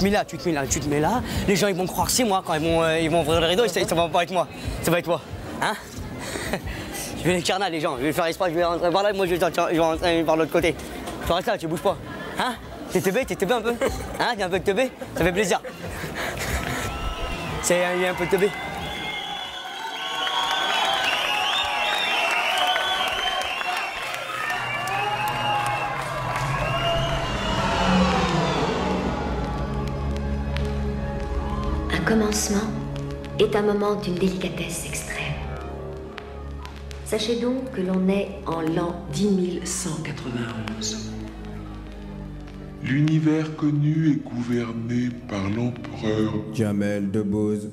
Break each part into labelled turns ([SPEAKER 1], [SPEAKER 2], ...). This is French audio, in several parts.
[SPEAKER 1] te mets là, tu te mets là, tu te mets là. Les gens, ils vont croire que c'est moi quand ils vont ouvrir le rideau, ça va pas être moi. Ça va être toi. Hein? Je vais les carnats, les gens. Je vais faire l'espace, je vais rentrer par là, moi je vais rentrer par l'autre côté. Tu restes là, tu bouges pas. Hein? T'es teubé un peu? Hein? T'es un peu teubé? Ça fait plaisir. Il y a un peu teubé.
[SPEAKER 2] Un commencement est un moment d'une délicatesse extrême. Sachez donc que l'on est en l'an 10.191.
[SPEAKER 3] L'univers connu est gouverné par l'empereur
[SPEAKER 4] Jamel Debbouze.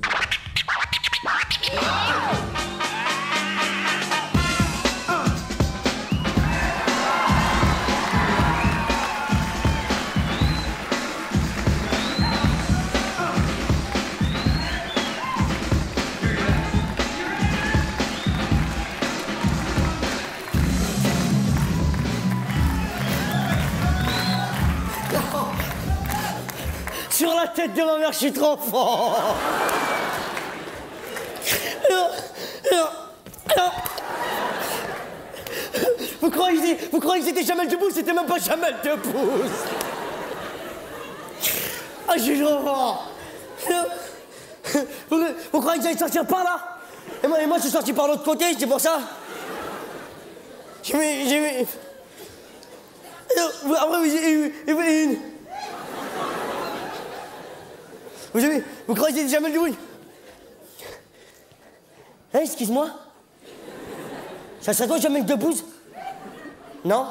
[SPEAKER 1] Sur la tête de ma mère, je suis trop fort. Vous croyez que c'était Jamel Debbouze? C'était même pas Jamel Debbouze. Ah, je suis trop fort. Vous croyez que j'allais sortir par là? Et moi, je suis sorti par l'autre côté, c'est pour ça. Après, vous croyez que c'était Jamel Debbouze? Hein, excuse-moi? Ça serait toi, Jamel Debbouze? Non?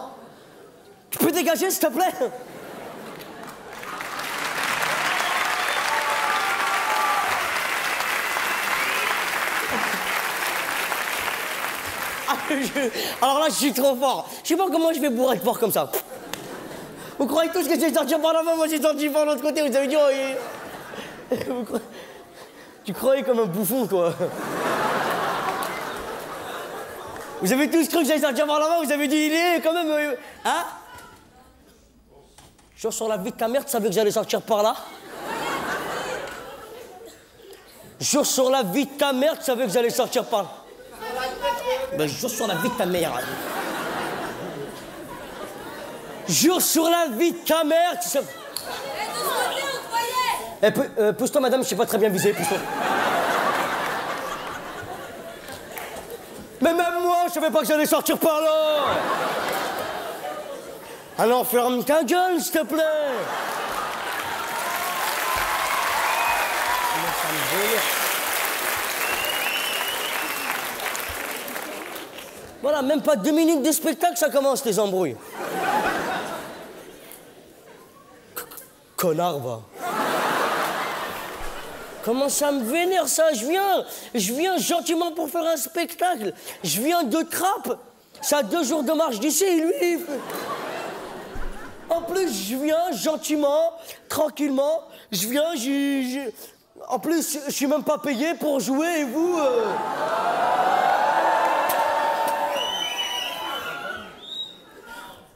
[SPEAKER 1] Tu peux dégager, s'il te plaît? Alors là, je suis trop fort. Je sais pas comment je vais bourrer être fort comme ça. Vous croyez tous que j'ai sorti par la main, moi j'ai sorti par l'autre côté, vous avez dit... Oh, tu croyais comme un bouffon, toi. Vous avez tous cru que j'allais sortir par la main, vous avez dit, il est quand même... Hein? Genre sur la vie de ta mère, tu savais que j'allais sortir par là? Jure sur la vie de ta mère, tu savais que j'allais sortir par là? Ben, jure sur la vie de ta mère. Jure sur la vie de ta mère, tu sais... Pousse-toi, madame, je sais pas très bien viser, pousse-toi. Mais même moi, je savais pas que j'allais sortir par là. Alors ferme ta gueule, s'il te plaît. Voilà, même pas 2 minutes de spectacle, ça commence, les embrouilles. Connard, va. Comment ça me vénère, ça? Je viens gentiment pour faire un spectacle. Je viens de Trappes. Ça a 2 jours de marche d'ici, lui. En plus, je viens gentiment, tranquillement. Je viens, En plus, je suis même pas payé pour jouer, et vous...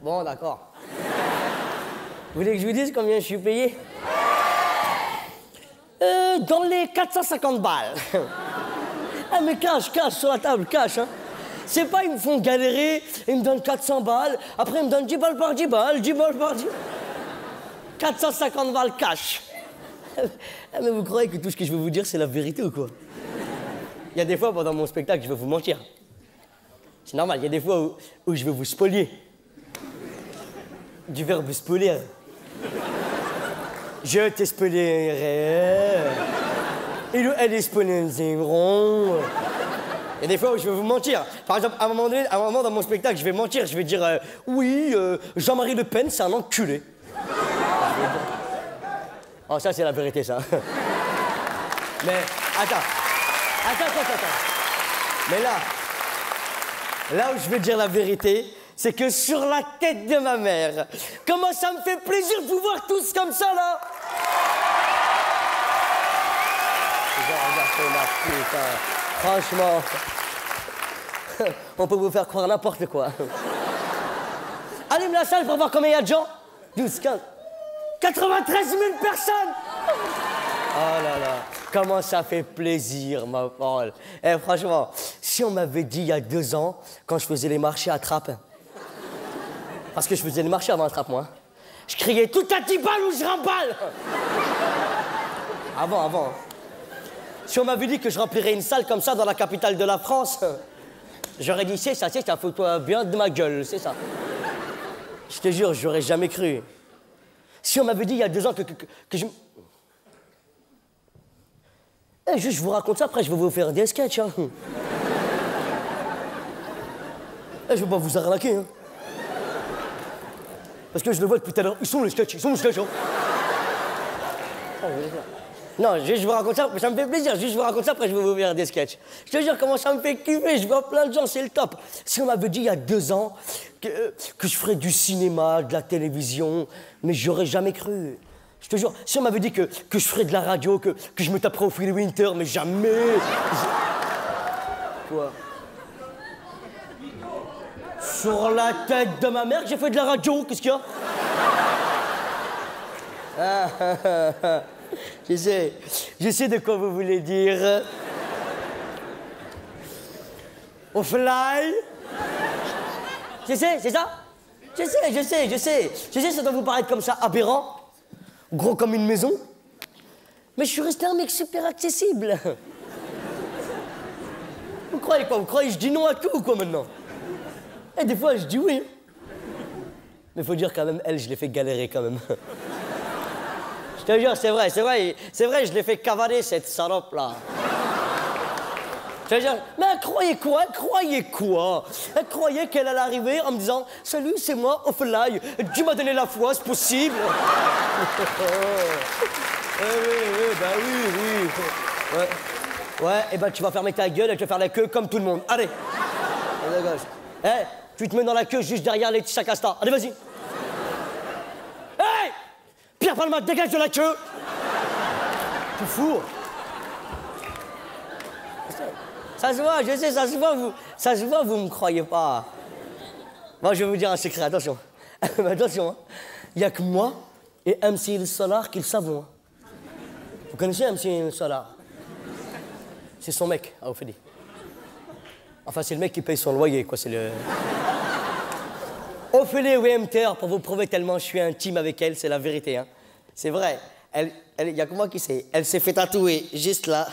[SPEAKER 1] Bon, d'accord. Vous voulez que je vous dise combien je suis payé? Dans les 450 balles. Ah, mais cash, sur la table, cash, hein. C'est pas, ils me font galérer, ils me donnent 400 balles, après ils me donnent 10 balles par 10 balles, 10 balles par 10... 450 balles cash. Ah, mais vous croyez que tout ce que je vais vous dire, c'est la vérité ou quoi? Il y a des fois, pendant mon spectacle, je vais vous mentir. C'est normal, il y a des fois où je vais vous spolier. Du verbe spolier. Je te spolierai. Elle est spolieront. Il y a des fois où je vais vous mentir. Par exemple, à un moment donné, dans mon spectacle, je vais mentir. Je vais dire oui, Jean-Marie Le Pen, c'est un enculé. Oh, ça, c'est la vérité, ça. Mais, attends. Mais là où je vais dire la vérité, c'est que sur la tête de ma mère, comment ça me fait plaisir de vous voir tous comme ça, là. Franchement, on peut vous faire croire n'importe quoi. Allume la salle pour voir combien il y a de gens. 12, 15... 93 000 personnes. Oh là là, comment ça fait plaisir, ma parole. Eh, franchement, si on m'avait dit il y a 2 ans, quand je faisais les marchés à Trappes, parce que je faisais les marchés avant à Trappes, moi, je criais tout à 10 balles ou je remballe. Avant. Si on m'avait dit que je remplirais une salle comme ça dans la capitale de la France, j'aurais dit c'est ça, fous-toi bien de ma gueule, c'est ça. Je te jure, j'aurais jamais cru. Si on m'avait dit il y a 2 ans que je... Eh, juste, je vous raconte ça, après je vais vous faire des sketchs, hein. Eh, je vais pas vous arnaquer, hein. Parce que je le vois depuis tout à l'heure. Ils sont les sketchs, hein. Non, juste je vous raconte ça, ça me fait plaisir. Juste je vous raconte ça, après je vais vous faire des sketchs. Je te jure comment ça me fait kiffer, je vois plein de gens, c'est le top. Si on m'avait dit il y a 2 ans que je ferais du cinéma, de la télévision, mais j'aurais jamais cru. Je te jure, si on m'avait dit que je ferais de la radio, que je me taperais au Phil Winter, mais jamais. Quoi? Sur la tête de ma mère que j'ai fait de la radio, qu'est-ce qu'il y a? Je sais de quoi vous voulez dire. Au fly. Je sais, c'est ça? Je sais, ça doit vous paraître comme ça aberrant, gros comme une maison. Mais je suis resté un mec super accessible. Vous croyez quoi? Vous croyez que je dis non à tout, quoi, maintenant? Et des fois, je dis oui. Mais faut dire quand même, elle, je l'ai fait galérer quand même. Je te jure, c'est vrai, je l'ai fait cavaler, cette salope-là. Je te jure, mais elle croyait quoi? Elle croyait qu'elle allait arriver en me disant « Salut, c'est moi, Offelay, Dieu m'a donné la foi, c'est possible. » Oui. Ouais, et ben tu vas fermer ta gueule et tu vas faire la queue comme tout le monde. Allez. Eh, tu te mets dans la queue juste derrière les Chakasta. Allez, vas-y. Hey! Pierre Palma, dégage de la queue! Tu fous? Ça se voit, je sais, ça se voit, vous me croyez pas. Moi, je vais vous dire un secret, attention. Attention, hein. Il n'y a que moi et MC Le Solar qui le savons. Vous connaissez MC Le Solar? C'est son mec, à Ophélie. Enfin, c'est le mec qui paye son loyer, quoi, c'est le... Ophélie WMTR, pour vous prouver tellement je suis intime avec elle, c'est la vérité, hein. C'est vrai. Il y a que moi qui sais. Elle s'est fait tatouer juste là.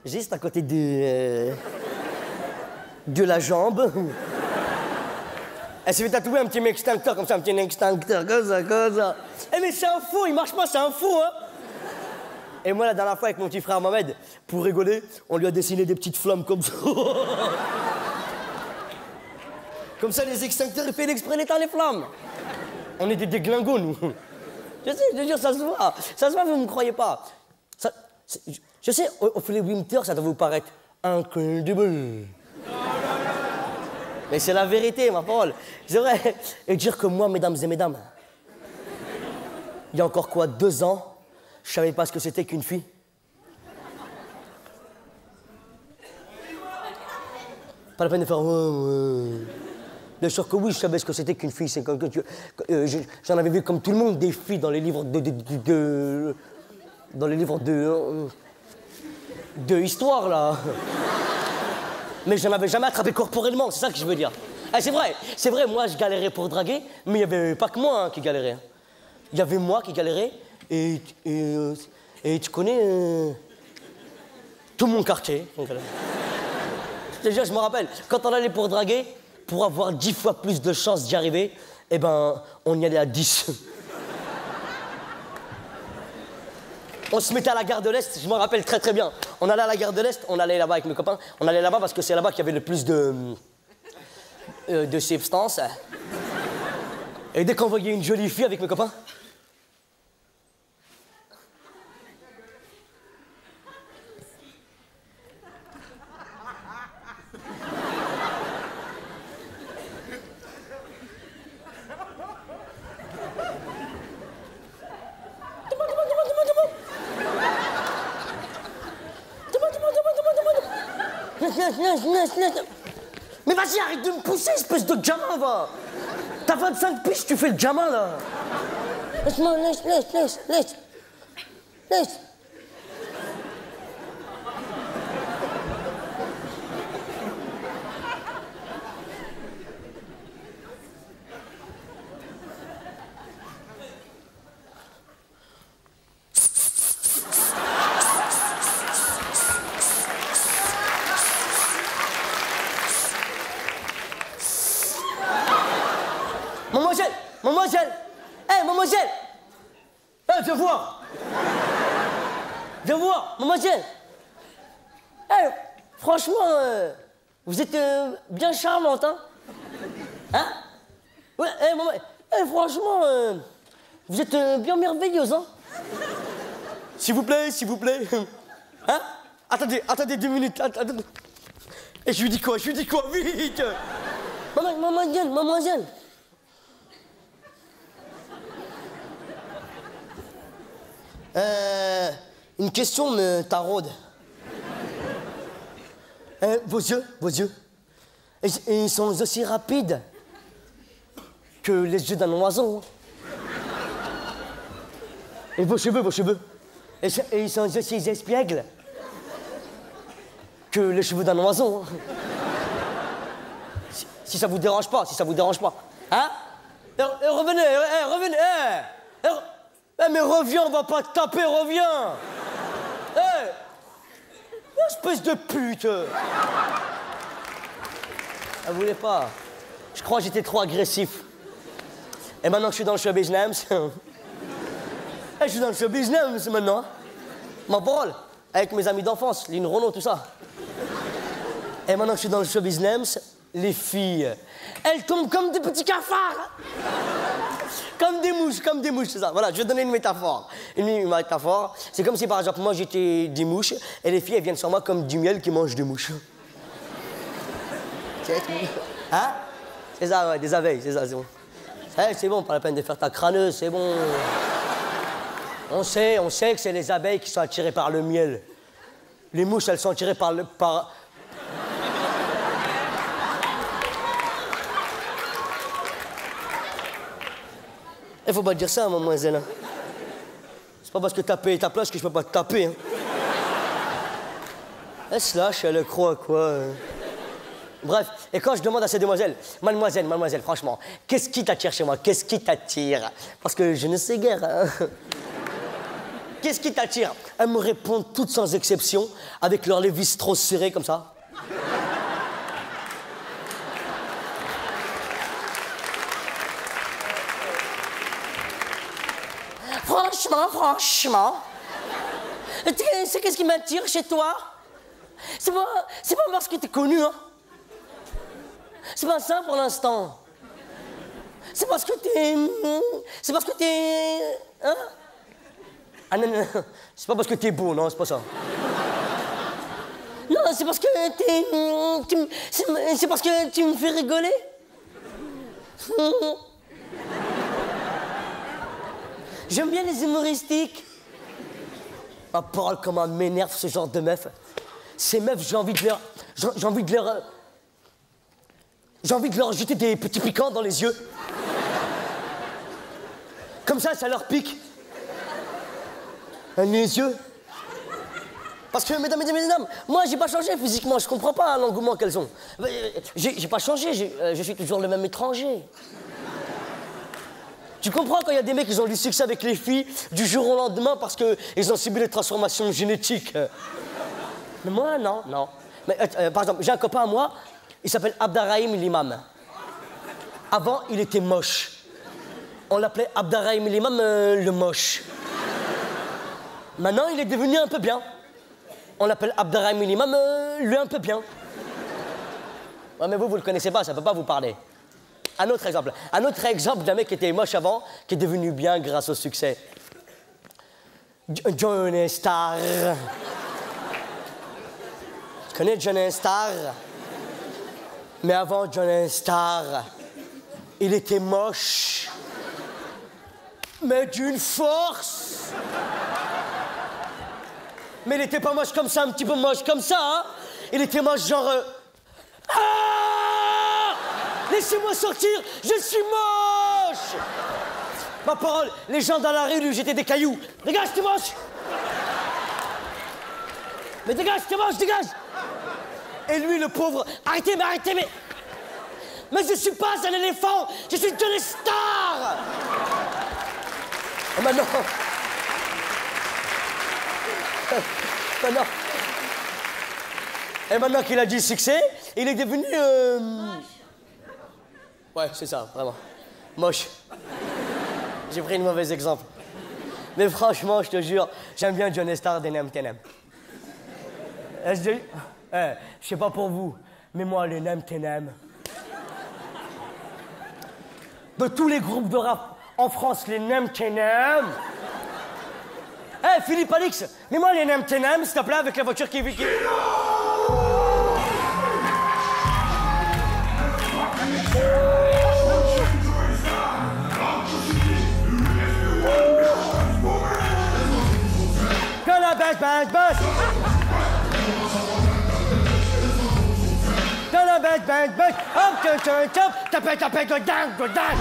[SPEAKER 1] Juste à côté de la jambe. Elle s'est fait tatouer un petit extincteur comme ça, un petit extincteur, comme ça. Eh mais c'est un fou, il marche pas, c'est un fou, hein. Et moi, la dernière fois, avec mon petit frère Mohamed, pour rigoler, on lui a dessiné des petites flammes comme ça. Comme ça, les extincteurs, ils font exprès d'éteindre les flammes. On est des déglingos, nous. Je sais, je te jure, ça se voit. Ça se voit, vous ne me croyez pas. Ça, je sais, au Phil Winter, ça doit vous paraître incroyable. Mais c'est la vérité, ma parole. C'est vrai. Et dire que moi, mesdames et mesdames, il y a encore quoi, 2 ans, je savais pas ce que c'était qu'une fille. Pas la peine de faire... Bien sûr que oui, je savais ce que c'était qu'une fille. C'est quand j'en avais vu comme tout le monde des filles dans les livres dans les livres de histoire, là. Mais je n'en avais jamais attrapé corporellement, c'est ça que je veux dire. Ah, c'est vrai, moi je galérais pour draguer, mais il n'y avait pas que moi, hein, qui galérais. Il y avait moi qui galérais, et tu connais tout mon quartier. Déjà, je me rappelle, quand on allait pour draguer, pour avoir 10 fois plus de chances d'y arriver, eh ben, on y allait à 10. On se mettait à la gare de l'Est, je me rappelle très très bien. On allait à la gare de l'Est, on allait là-bas avec mes copains. On allait là-bas parce que c'est là-bas qu'il y avait le plus de substances. Et dès qu'on voyait une jolie fille avec mes copains, mais vas-y, arrête de me pousser, espèce de gamin, va. T'as 25 piges, tu fais le gamin, là. Laisse-moi, laisse. Laisse. Mademoiselle, mademoiselle, hé, mademoiselle, viens voir. Viens voir, mademoiselle. Hé, franchement, vous êtes bien charmante, hein? Hein? Ouais, hé, maman, franchement, vous êtes bien merveilleuse, hein? S'il vous plaît, s'il vous plaît. Hein? Attendez 2 minutes, attendez. Et je lui dis quoi, vite. Mademoiselle, mademoiselle. Une question me taraude. Vos yeux, ils sont aussi rapides que les yeux d'un oiseau. Et vos cheveux, et ils sont aussi espiègles que les cheveux d'un oiseau. Si ça vous dérange pas, Hein? Revenez, mais reviens, on va pas te taper, reviens. Espèce de pute. Elle voulait pas. Je crois que j'étais trop agressif. Et maintenant que je suis dans le show business, je suis dans le show business maintenant. Ma parole, avec mes amis d'enfance, Lynn Renault, tout ça. Et maintenant que je suis dans le show business, les filles, elles tombent comme des petits cafards. Comme des mouches, c'est ça. Voilà, je vais donner une métaphore. Une métaphore, c'est comme si par exemple moi j'étais des mouches et les filles elles viennent sur moi comme du miel qui mange des mouches. Hein? C'est ça, ouais, des abeilles, c'est ça, c'est bon. C'est bon, pas la peine de faire ta crâneuse, c'est bon. On sait que c'est les abeilles qui sont attirées par le miel. Les mouches, elles sont attirées par le... Il faut pas dire ça, mademoiselle. C'est pas parce que t'as payé ta place que je peux pas te taper. Hein. Elle se lâche, elle croit quoi. Bref, et quand je demande à ces demoiselles, mademoiselle, franchement, qu'est-ce qui t'attire chez moi? Qu'est-ce qui t'attire? Parce que je ne sais guère. Hein. Qu'est-ce qui t'attire? Elles me répondent toutes sans exception, avec leurs lévis trop serrés comme ça. Franchement, c'est qu'est-ce qui m'attire chez toi? C'est pas parce que t'es connu, hein? C'est pas ça pour l'instant. C'est parce que t'es... Hein? Ah non, c'est pas parce que t'es beau, non, c'est pas ça. Non, c'est parce que c'est parce que tu me fais rigoler. J'aime bien les humoristiques. Ma parole, comment m'énerve ce genre de meuf. Ces meufs, j'ai envie de leur jeter des petits piquants dans les yeux. Comme ça leur pique. Les yeux. Parce que, mesdames, moi, j'ai pas changé physiquement. Je comprends pas l'engouement qu'elles ont. J'ai pas changé. Je suis toujours le même étranger. Tu comprends quand il y a des mecs qui ont du succès avec les filles du jour au lendemain parce qu'ils ont subi des transformations génétiques. Mais moi, non. Mais, par exemple, j'ai un copain à moi, il s'appelle Abderrahim l'imam. Avant, il était moche. On l'appelait Abderrahim l'imam le moche. Maintenant, il est devenu un peu bien. On l'appelle Abderrahim l'imam le un peu bien. Ouais, mais vous le connaissez pas, ça peut pas vous parler. Un autre exemple d'un mec qui était moche avant, qui est devenu bien grâce au succès. Johnny Star. Tu connais Johnny Star? Mais avant Johnny Star, il était moche. Mais d'une force. Mais il était pas moche comme ça, un petit peu moche comme ça, hein? Il était moche genre... Laissez-moi sortir, je suis moche! Ma parole, les gens dans la rue lui jetaient des cailloux. Regarde, c'est moche! Mais dégage, c'est bon, je dégage. Et lui, le pauvre, arrêtez, mais... Mais je suis pas un éléphant, je suis Johnny Star. Et maintenant... Et maintenant qu'il a du succès, il est devenu... Ouais, c'est ça, vraiment. Moche. J'ai pris un mauvais exemple. Mais franchement, je te jure, j'aime bien Johnny Star des Nem Tenem. Je sais pas pour vous, mais moi, les Nem Tenem... De tous les groupes de rap en France, les Nem Tenem... Philippe Alix, mets-moi les Nem Tenem, s'il te plaît, avec la voiture qui... Bang, bang. Bang, bang. Hop, tapez, go down. Bang, bang.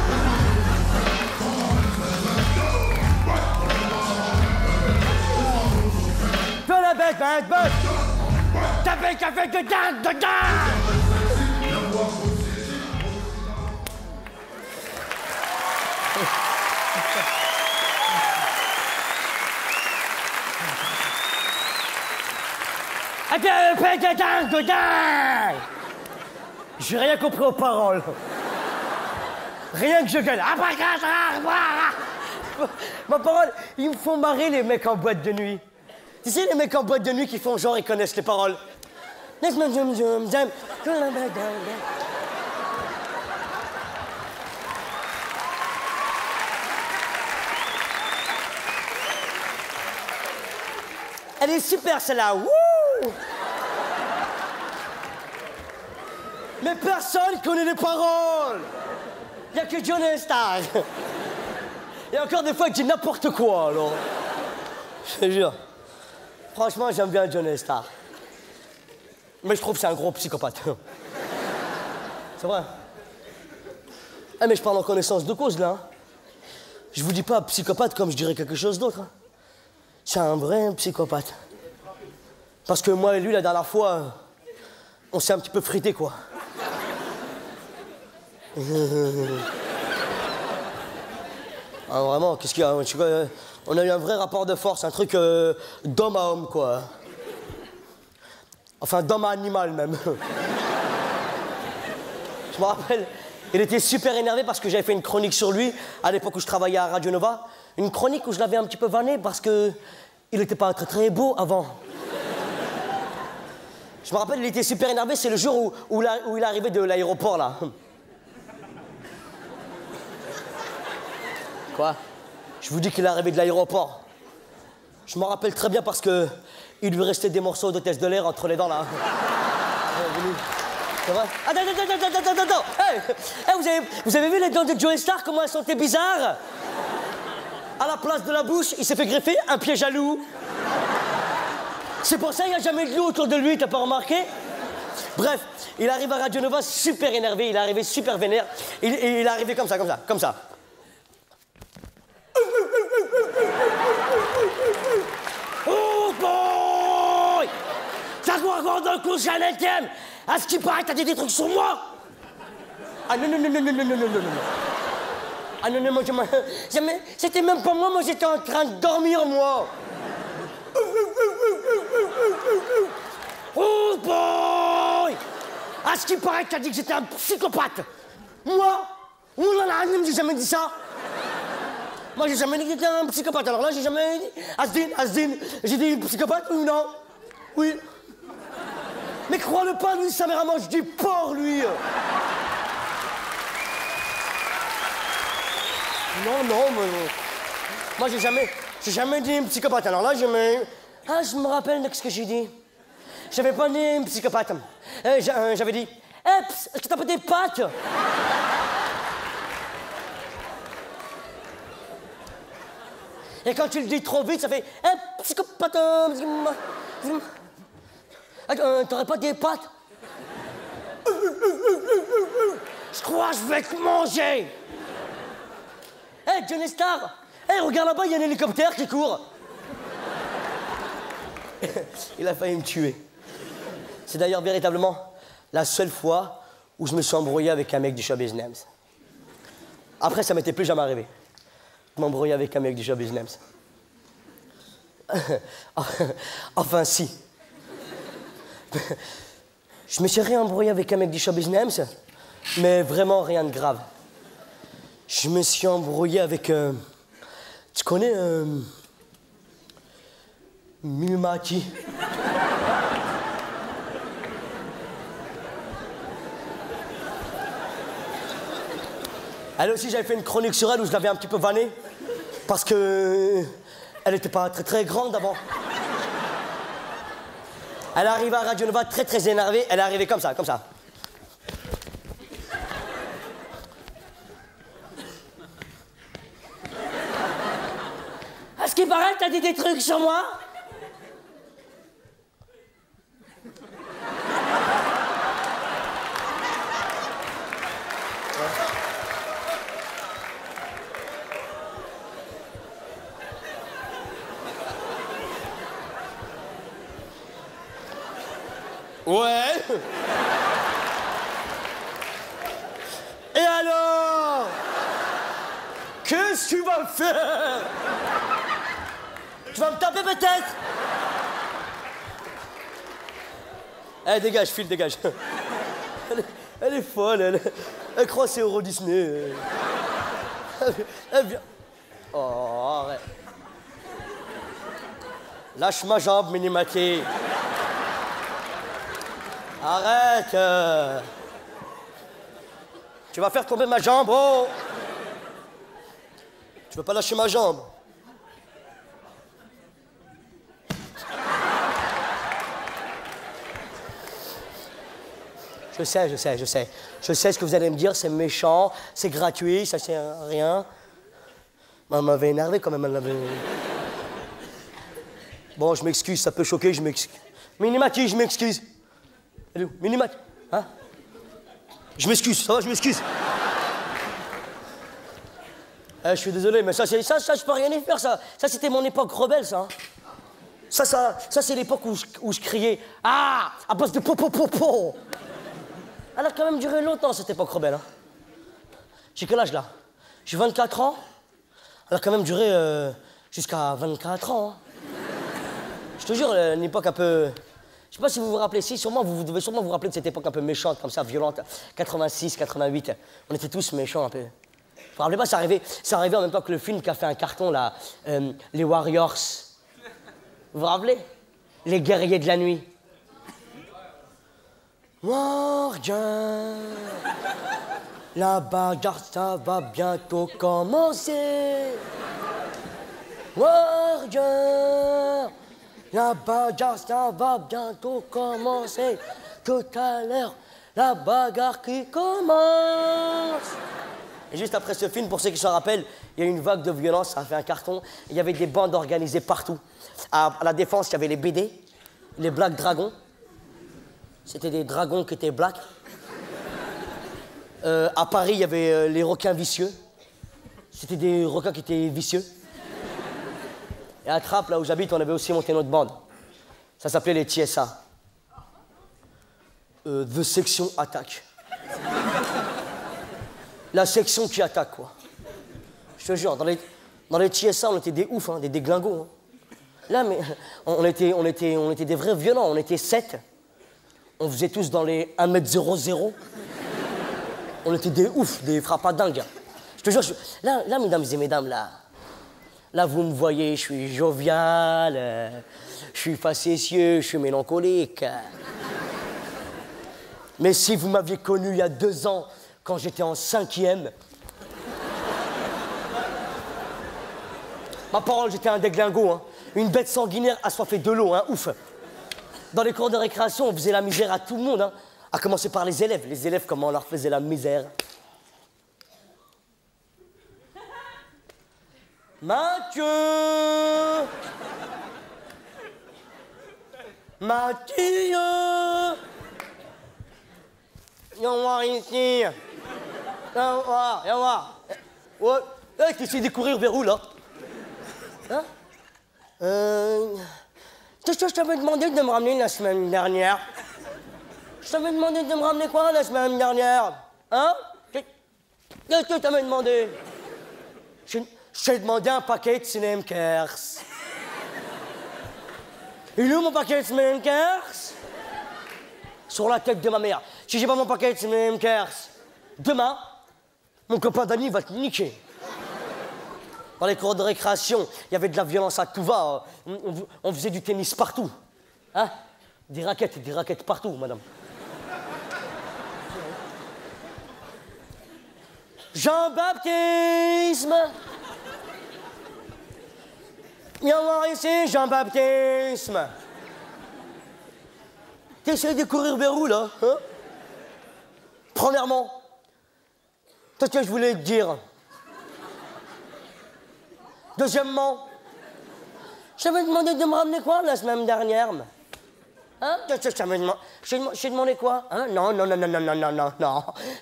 [SPEAKER 1] Tapez, go down. J'ai rien compris aux paroles. Rien que je gueule. Ma parole, ils me font marrer les mecs en boîte de nuit. Tu sais, les mecs en boîte de nuit qui font genre, ils connaissent les paroles. Elle est super celle-là. Wouh! Mais personne connaît les paroles. Il n'y a que Johnny Star. Et encore des fois, il dit n'importe quoi, alors. Je te jure. Franchement, j'aime bien Johnny Star. Mais je trouve que c'est un gros psychopathe. C'est vrai. Ah, mais je parle en connaissance de cause, là. Je vous dis pas psychopathe comme je dirais quelque chose d'autre. C'est un vrai psychopathe. Parce que moi et lui, la dernière fois, on s'est un petit peu frité, quoi. Ah, vraiment, qu'est-ce qu'il y a? On a eu un vrai rapport de force, un truc d'homme à homme, quoi. Enfin, d'homme à animal, même. Je me rappelle, il était super énervé parce que j'avais fait une chronique sur lui à l'époque où je travaillais à Radio Nova. Une chronique où je l'avais un petit peu vanné parce que il n'était pas très très beau avant. Je me rappelle, il était super énervé, c'est le jour où il est arrivé de l'aéroport, là. Quoi? Je vous dis qu'il est arrivé de l'aéroport. Je m'en rappelle très bien parce que il lui restait des morceaux d'hôtesse de l'air entre les dents, là. C'est vrai? Attends. Hey, vous avez vu les dents de Joey Star, comment elles sentaient bizarres? À la place de la bouche, il s'est fait greffer un piège à loup. C'est pour ça qu'il n'y a jamais de loup autour de lui, t'as pas remarqué? Bref, il arrive à Radio Nova super énervé, il est arrivé super vénère. Il est arrivé comme ça. Oh boy! T'as quoi encore dans le coup, j'ai un intime? À ce qui paraît, t'as dit des trucs sur moi? Ah non. Ah non, moi, c'était même pas moi j'étais en train de dormir, moi. Oh boy! À ce qui paraît, t'as dit que j'étais un psychopathe. Moi? Oh là là, j'ai jamais dit ça. Moi, j'ai jamais dit que j'étais un psychopathe. Alors là, j'ai jamais dit... Asdin, j'ai dit psychopathe ou non? Oui. Mais crois-le pas, lui, sa mère mange du porc, lui. Non, mais... Moi, j'ai jamais dit une psychopathe. Alors là, je me rappelle de ce que j'ai dit. J'avais pas dit une psychopathe. J'avais dit... est-ce que t'as pas des pattes? Et quand tu le dis trop vite, ça fait... psychopathe... T'aurais pas des pattes? Je crois que je vais te manger. Johnny Star, regarde là-bas, il y a un hélicoptère qui court. Il a failli me tuer. C'est d'ailleurs véritablement la seule fois où je me suis embrouillé avec un mec du show business. Après, ça m'était plus jamais arrivé. De m'embrouiller avec un mec du show business. Enfin, si. Je me suis réembrouillé avec un mec du show business, mais vraiment rien de grave. Je me suis embrouillé avec... tu connais... Mimimati. Elle aussi, j'avais fait une chronique sur elle où je l'avais un petit peu vannée. Parce que... elle n'était pas très très grande avant. Elle est arrivée à Radio Nova très très énervée. Elle est arrivée comme ça, comme ça. À ce qui paraît, t'as dit des trucs sur moi? Ouais. Et alors? Qu'est-ce que tu vas faire? Tu vas me taper peut-être? Eh, dégage, file, dégage. Elle est folle, elle croit que c'est Euro Disney. Elle vient. Oh, arrête. Lâche ma jambe, Minimati. Arrête. Tu vas faire tomber ma jambe, oh. Tu veux pas lâcher ma jambe? Je sais. Je sais ce que vous allez me dire, c'est méchant, c'est gratuit, ça sert à rien. Elle m'avait énervé quand même, elle l'avait... Bon, je m'excuse, ça peut choquer, je m'excuse. Minimati, je m'excuse. Elle est où? Minimati, hein? Je m'excuse, ça va, je m'excuse. Je suis désolé, mais ça, je peux rien y faire, ça. Ça, c'était mon époque rebelle, ça. Ça, c'est l'époque où je criais « Ah !» à base de « po. Elle a quand même duré longtemps, cette époque rebelle. Hein. J'ai quel âge, là? J'ai 24 ans. Elle a quand même duré jusqu'à 24 ans. Hein. Je te jure, une époque un peu... Je sais pas si vous vous rappelez, si, sûrement, vous devez sûrement vous rappeler de cette époque un peu méchante, comme ça, violente. 86, 88. On était tous méchants, un peu. Vous vous rappelez pas, c'est arrivé en même temps que le film qui a fait un carton, là, les Warriors. Vous vous rappelez? Les guerriers de la nuit. Morgan, la bagarre, ça va bientôt commencer. Morgan, la bagarre, ça va bientôt commencer. Tout à l'heure, la bagarre qui commence. Et juste après ce film, pour ceux qui se rappellent, il y a eu une vague de violence, ça a fait un carton. Il y avait des bandes organisées partout. À la Défense, il y avait les BD, les Black Dragons. C'était des dragons qui étaient black. À Paris, il y avait les requins vicieux. C'était des requins qui étaient vicieux. Et à Trappes, là où j'habite, on avait aussi monté notre bande. Ça s'appelait les TSA. The Section Attack. La section qui attaque, quoi. Je te jure, dans les TSA, on était des oufs, hein, des déglingos. Hein. Là, mais on était des vrais violents, on était 7. On faisait tous dans les 1m00. On était des oufs, des frappadingues. Je te jure, là, mesdames et mesdames, là, vous me voyez, je suis jovial, je suis facétieux, je suis mélancolique. Mais si vous m'aviez connu il y a 2 ans, quand j'étais en 5e, ma parole, j'étais un déglingo, hein. Une bête sanguinaire assoiffée de l'eau, hein, ouf. Dans les cours de récréation, on faisait la misère à tout le monde, hein. À commencer par les élèves. Les élèves, comment on leur faisait la misère. Mathieu! Mathieu! Viens voir ici. Viens voir. Ouais. Hey, tu essaies de courir vers où, là? Hein? Qu'est-ce que je t'avais demandé de me ramener la semaine dernière? Je t'avais demandé de me ramener quoi la semaine dernière? Hein? Qu'est-ce que je t'avais demandé? Je t'ai demandé un paquet de Snickers. Il est où mon paquet de Snickers? Sur la tête de ma mère. Si j'ai pas mon paquet de Snickers, demain, mon copain Dany va te niquer. Dans les cours de récréation, il y avait de la violence à tout va. On faisait du tennis partout. Hein? Des raquettes partout, madame. Jean-Baptisme. Viens voir ici, Jean-Baptisme. T'essayes de courir vers où, là? Hein? Premièrement, qu'est-ce que je voulais te dire? Deuxièmement, je t'avais demandé de me ramener quoi la semaine dernière? Hein? Je t'ai demandé quoi? Hein? Non.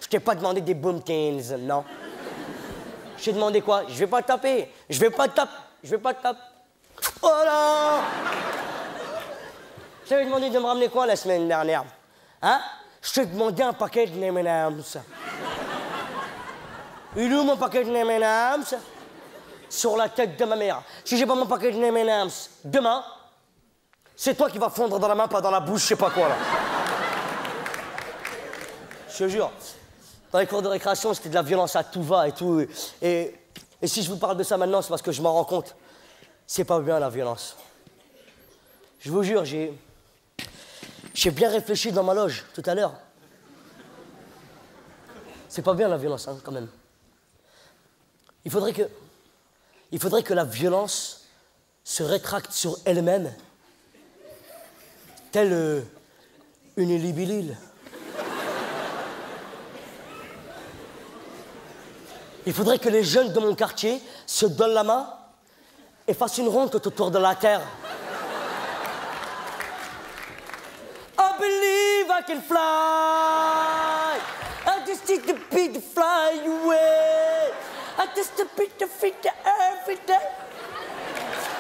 [SPEAKER 1] Je t'ai pas demandé des boomkins, non. Je t'ai demandé quoi? Je vais pas te taper. Je vais pas te taper. Voilà! Je t'avais demandé de me ramener quoi la semaine dernière? Hein? Je t'ai demandé un paquet de M&M's. Il est où mon paquet de M&M's? Sur la tête de ma mère. Si j'ai pas mon paquet de M&M's demain, c'est toi qui vas fondre dans la main, pas dans la bouche, je sais pas quoi, là. Je te jure. Dans les cours de récréation, c'était de la violence à tout va et tout. Et si je vous parle de ça maintenant, c'est parce que je m'en rends compte. C'est pas bien, la violence. Je vous jure, j'ai bien réfléchi dans ma loge, tout à l'heure. C'est pas bien, la violence, hein, quand même. Il faudrait que la violence se rétracte sur elle-même, telle une libellule. Il faudrait que les jeunes de mon quartier se donnent la main et fassent une ronde tout autour de la terre. I believe I can fly. I just need the beat to fly away. I just the beat to feed the every day.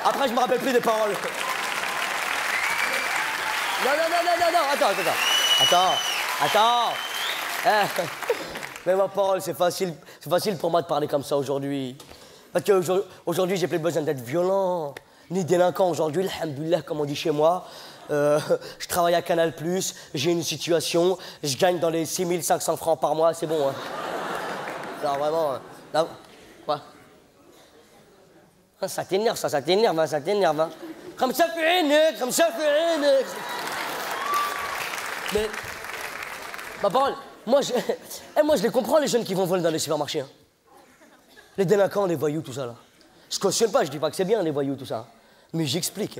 [SPEAKER 1] Après, je me rappelle plus des paroles. Non, attends. Mais ma parole, c'est facile pour moi de parler comme ça aujourd'hui. Parce qu'aujourd'hui, j'ai plus besoin d'être violent, ni délinquant aujourd'hui, alhamdoulilah, comme on dit chez moi. Je travaille à Canal+, j'ai une situation, je gagne dans les 6500 francs par mois, c'est bon. Hein. Alors vraiment, là, quoi? Ça t'énerve. Hein. Comme ça fait une. Mais, ma parole, moi je les comprends, les jeunes qui vont voler dans les supermarchés. Hein. Les délinquants, les voyous, tout ça, là. Je cautionne pas, je dis pas que c'est bien, les voyous, tout ça. Hein. Mais j'explique.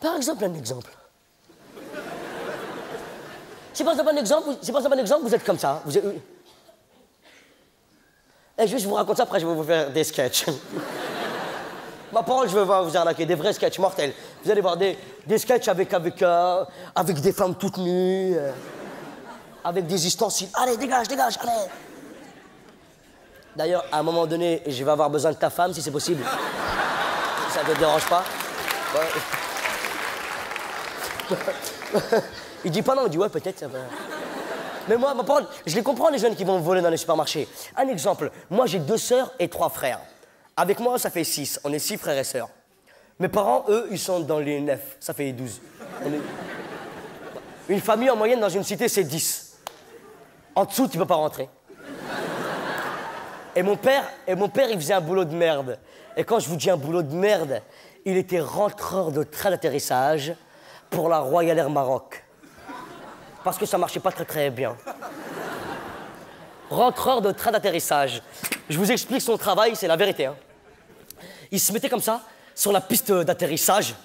[SPEAKER 1] Par exemple, un exemple. C'est pas ça un exemple, vous êtes comme ça. Vous êtes... Et juste, je vous raconte ça, après je vais vous faire des sketchs. Ma parole, je vais vous arnaquer, des vrais sketchs mortels. Vous allez voir des sketchs avec des femmes toutes nues, avec des ustensiles. Allez, dégage, allez. D'ailleurs, à un moment donné, je vais avoir besoin de ta femme, si c'est possible. Ça ne te dérange pas? Ouais. Il dit pas non, il dit ouais, peut-être, ça va. Mais moi, ma parole, je les comprends, les jeunes qui vont voler dans les supermarchés. Un exemple, moi j'ai 2 sœurs et 3 frères. Avec moi, ça fait 6. On est 6 frères et sœurs. Mes parents, eux, ils sont dans les 9. Ça fait 12. Une famille, en moyenne, dans une cité, c'est 10. En dessous, tu peux pas rentrer. Et mon père, il faisait un boulot de merde. Et quand je vous dis un boulot de merde, il était rentreur de train d'atterrissage pour la Royal Air Maroc. Parce que ça marchait pas très bien. Rentreur de train d'atterrissage. Je vous explique son travail, c'est la vérité. Hein. Il se mettait comme ça, sur la piste d'atterrissage,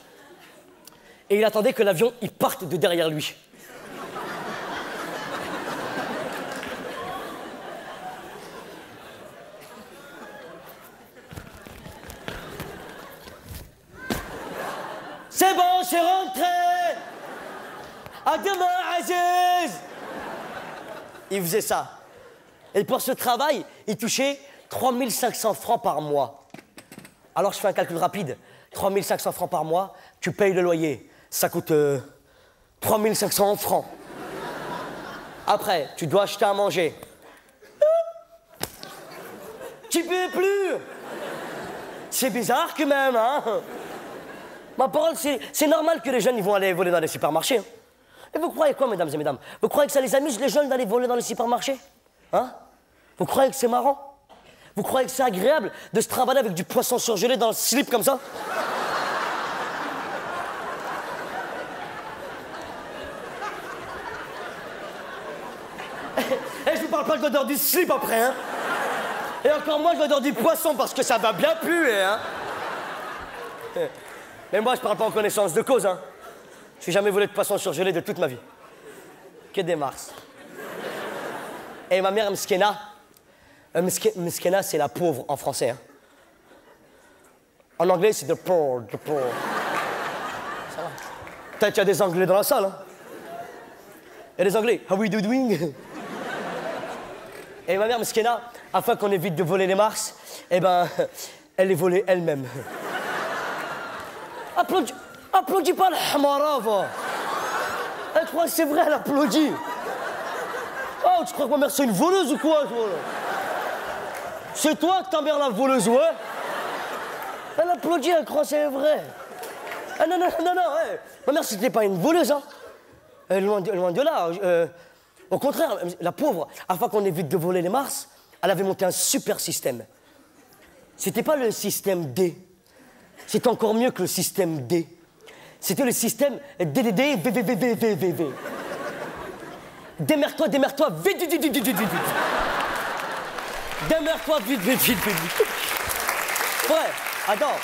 [SPEAKER 1] et il attendait que l'avion il parte de derrière lui. C'est bon, je suis rentré. À demain, Aziz. Il faisait ça. Et pour ce travail, il touchait 3500 francs par mois. Alors je fais un calcul rapide. 3 500 francs par mois, tu payes le loyer. Ça coûte 3 500 francs. Après, tu dois acheter à manger. Tu peux plus. C'est bizarre quand même, hein. Ma parole, c'est normal que les jeunes ils vont aller voler dans les supermarchés. Hein. Et vous croyez quoi, mesdames et mesdames? Vous croyez que ça les amuse, les jeunes, d'aller voler dans les supermarchés? Hein? Vous croyez que c'est marrant? Vous croyez que c'est agréable de se travailler avec du poisson surgelé dans le slip comme ça? Et je vous parle pas de l'odeur du slip après, hein? Et encore moins de l'odeur du poisson parce que ça va bien puer, hein? Mais moi, je parle pas en connaissance de cause, hein? Je n'ai jamais volé de poisson surgelé de toute ma vie. Que des mars. Et ma mère, Mskena, Mskena, c'est la pauvre en français. Hein. En anglais, c'est the poor, the poor. Ça va. Peut-être qu'il y a des Anglais dans la salle. Hein. Il y a des Anglais. How are you doing? Et ma mère, Mskena, afin qu'on évite de voler les mars, eh ben, elle les volait elle-même. Applaudis pas la hamara, va. Elle croit que c'est vrai, elle applaudit. Oh, tu crois que ma mère c'est une voleuse ou quoi, toi? C'est toi que ta mère la voleuse, ouais? Elle applaudit, elle croit que c'est vrai. Ah non, ouais. Ma mère c'était pas une voleuse, hein. Loin de là. Au contraire, la pauvre, afin qu'on évite de voler les mars, elle avait monté un super système. C'était pas le système D. C'était encore mieux que le système D. C'était le système DDD, VVVVVVV. Démerde-toi, vite. Démerde-toi, vite. Ouais, attends.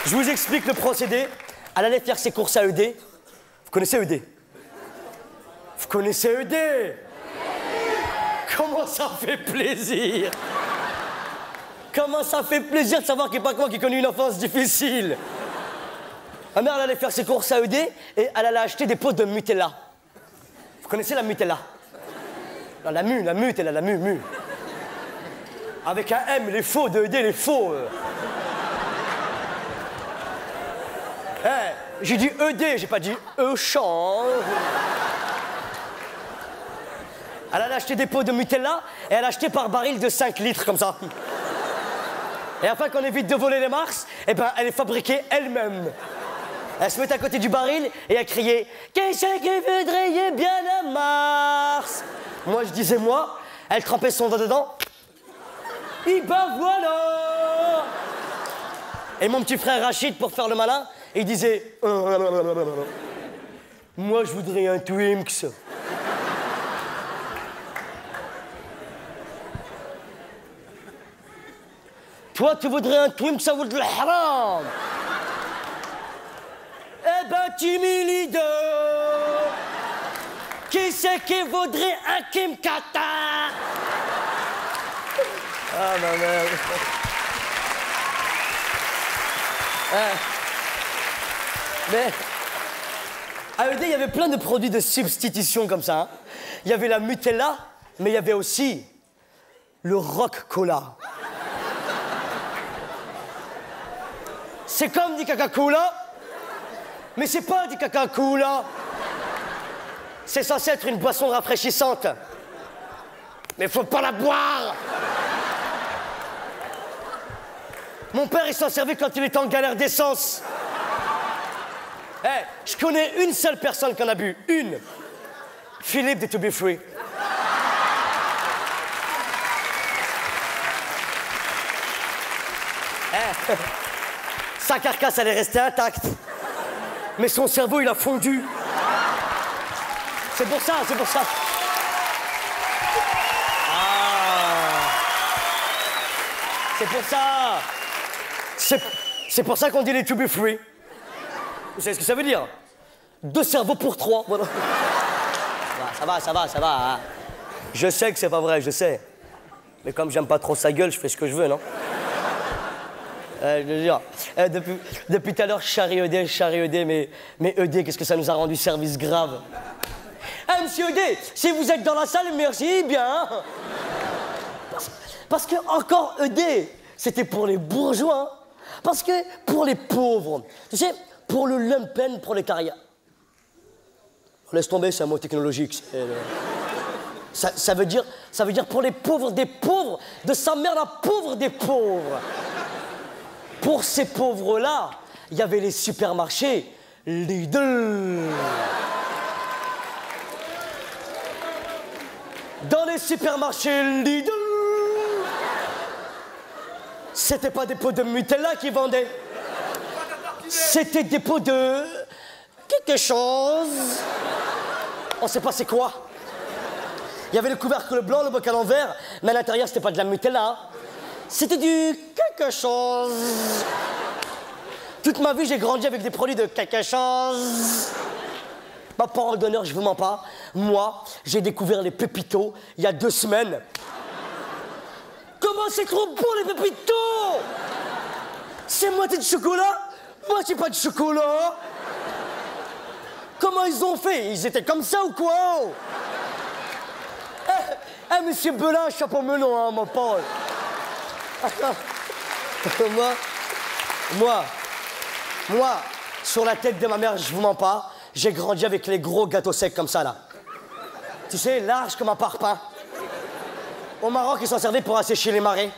[SPEAKER 1] Je vous explique le procédé. Elle allait faire ses courses à ED. Vous connaissez ED? Vous connaissez ED? Comment ça fait plaisir? Comment ça fait plaisir de savoir qu'il n'y a pas que moi qui connais une enfance difficile. Ma mère, elle allait faire ses courses à ED et elle allait acheter des pots de Nutella. Vous connaissez la Nutella? Non, la Nutella, la mu. Avec un M, les faux de ED, les faux. J'ai dit ED, j'ai pas dit Euchamp. Elle allait acheter des pots de Nutella et elle achetait par baril de 5 litres comme ça. Et afin qu'on évite de voler les mars, eh ben, elle est fabriquée elle-même. Elle se met à côté du baril et elle criait « Qu'est-ce que voudriez bien à Mars ?» Moi, je disais moi. Elle trempait son doigt dedans. Et ben voilà. Et mon petit frère Rachid, pour faire le malin, il disait « Moi, je voudrais un Twinks. » Toi, tu voudrais un Twinks, ça vaut de l'haram. Eh ben, timide. Qui c'est qui voudrait un Kim Kata? Ah, ma mère. Mais à ED, il y avait plein de produits de substitution comme ça. Hein. Il y avait la Nutella, mais il y avait aussi le Rock Cola. C'est comme du Coca-Cola, mais c'est pas du Coca-Cola. C'est censé être une boisson rafraîchissante. Mais faut pas la boire. Mon père, il s'en servait quand il était en galère d'essence. Je connais une seule personne qui en a bu. Une. Philippe de To Be Free. Sa carcasse, elle est restée intacte. Mais son cerveau, il a fondu. C'est pour ça. C'est pour ça. C'est pour ça qu'on dit les To Be Free. Vous savez ce que ça veut dire? 2 cerveaux pour 3. Voilà. Ça va. Hein. Je sais que c'est pas vrai, je sais. Mais comme j'aime pas trop sa gueule, je fais ce que je veux, non? Je veux dire, depuis tout à l'heure, charrie ED, mais ED, qu'est-ce que ça nous a rendu service grave? Monsieur ED, si vous êtes dans la salle, merci bien. Parce que encore ED, c'était pour les bourgeois. Parce que pour les pauvres, tu sais, pour le lumpen prolétariat, laisse tomber, c'est un mot technologique. Ça veut dire pour les pauvres des pauvres, de sa mère la pauvre des pauvres. Pour ces pauvres-là, il y avait les supermarchés Lidl. Dans les supermarchés Lidl, c'était pas des pots de Nutella qui vendaient. C'était des pots de... quelque chose. On sait pas c'est quoi. Il y avait le couvercle blanc, le bocal en verre, mais à l'intérieur, c'était pas de la Nutella. C'était du quelque chose. Toute ma vie, j'ai grandi avec des produits de quelque chose. Ma parole d'honneur, je vous mens pas. Moi, j'ai découvert les pépitos il y a 2 semaines. Comment c'est trop bon, les pépitos? C'est moitié de chocolat, moitié pas de chocolat. Comment ils ont fait? Ils étaient comme ça ou quoi? Monsieur Belin, chapeau melon, hein, mon Paul. Moi, sur la tête de ma mère, je vous mens pas, j'ai grandi avec les gros gâteaux secs comme ça, là. Tu sais, large comme un parpaing. Au Maroc, ils s'en servaient pour assécher les marais.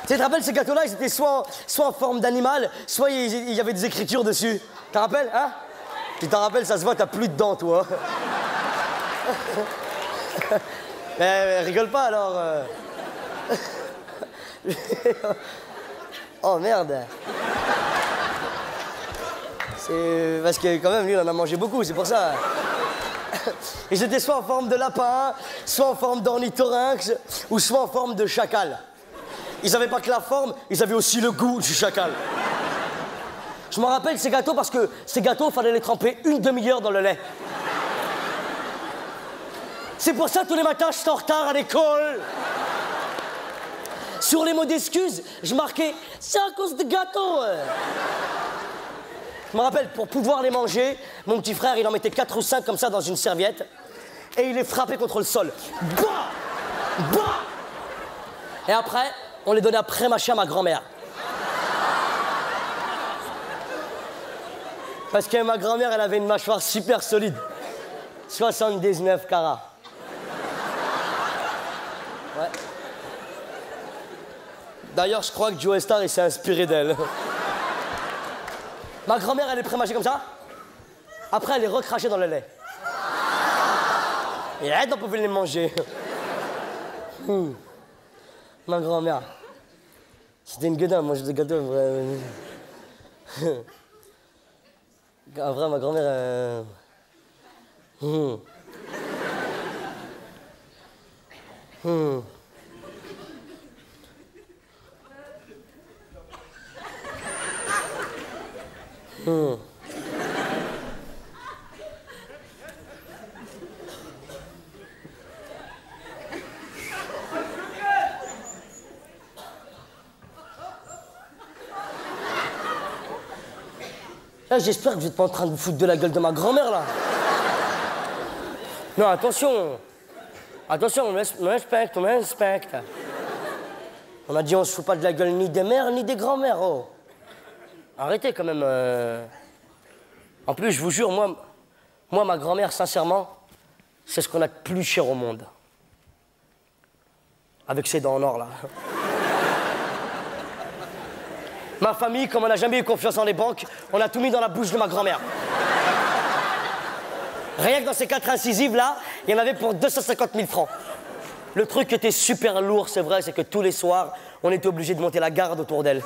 [SPEAKER 1] Tu te rappelles, ces gâteaux-là, ils étaient soit en forme d'animal, soit il y avait des écritures dessus. Tu te rappelles, hein? Tu t'en rappelles, ça se voit, t'as plus de dents, toi. Mais rigole pas, alors. Oh, merde. C'est parce que, quand même, lui, il en a mangé beaucoup, c'est pour ça. Ils étaient soit en forme de lapin, soit en forme d'ornithorynx, ou soit en forme de chacal. Ils n'avaient pas que la forme, ils avaient aussi le goût du chacal. Je me rappelle ces gâteaux parce que ces gâteaux, il fallait les tremper une demi-heure dans le lait. C'est pour ça tous les matins, je suis en retard à l'école. Sur les mots d'excuses, je marquais « c'est à cause de gâteaux ». Je me rappelle, pour pouvoir les manger, mon petit frère, il en mettait 4 ou 5 comme ça dans une serviette et il les frappait contre le sol. Bah! Bah! Et après, on les donnait à pré-mâcher à ma grand-mère. Parce que ma grand-mère, elle avait une mâchoire super solide. 79 carats. Ouais. D'ailleurs, je crois que Joe Star, il s'est inspiré d'elle. Ma grand-mère, elle est pré-mâchée comme ça. Après, elle est recrachée dans le lait. Et elle, on pouvait les manger. Ma grand-mère. C'était une gueudin, moi, des gâteaux. En vrai, ma grand-mère... Là, j'espère que vous n'êtes pas en train de vous foutre de la gueule de ma grand-mère, là. Non, attention. Attention, on respecte, on respecte. On a dit on se fout pas de la gueule ni des mères ni des grands-mères, oh. Arrêtez quand même. En plus, je vous jure, moi ma grand-mère, sincèrement, c'est ce qu'on a de plus cher au monde. Avec ses dents en or, là. Ma famille, comme on n'a jamais eu confiance en les banques, on a tout mis dans la bouche de ma grand-mère. Rien que dans ces 4 incisives là, il y en avait pour 250 000 francs. Le truc qui était super lourd, c'est vrai, c'est que tous les soirs, on était obligé de monter la garde autour d'elle.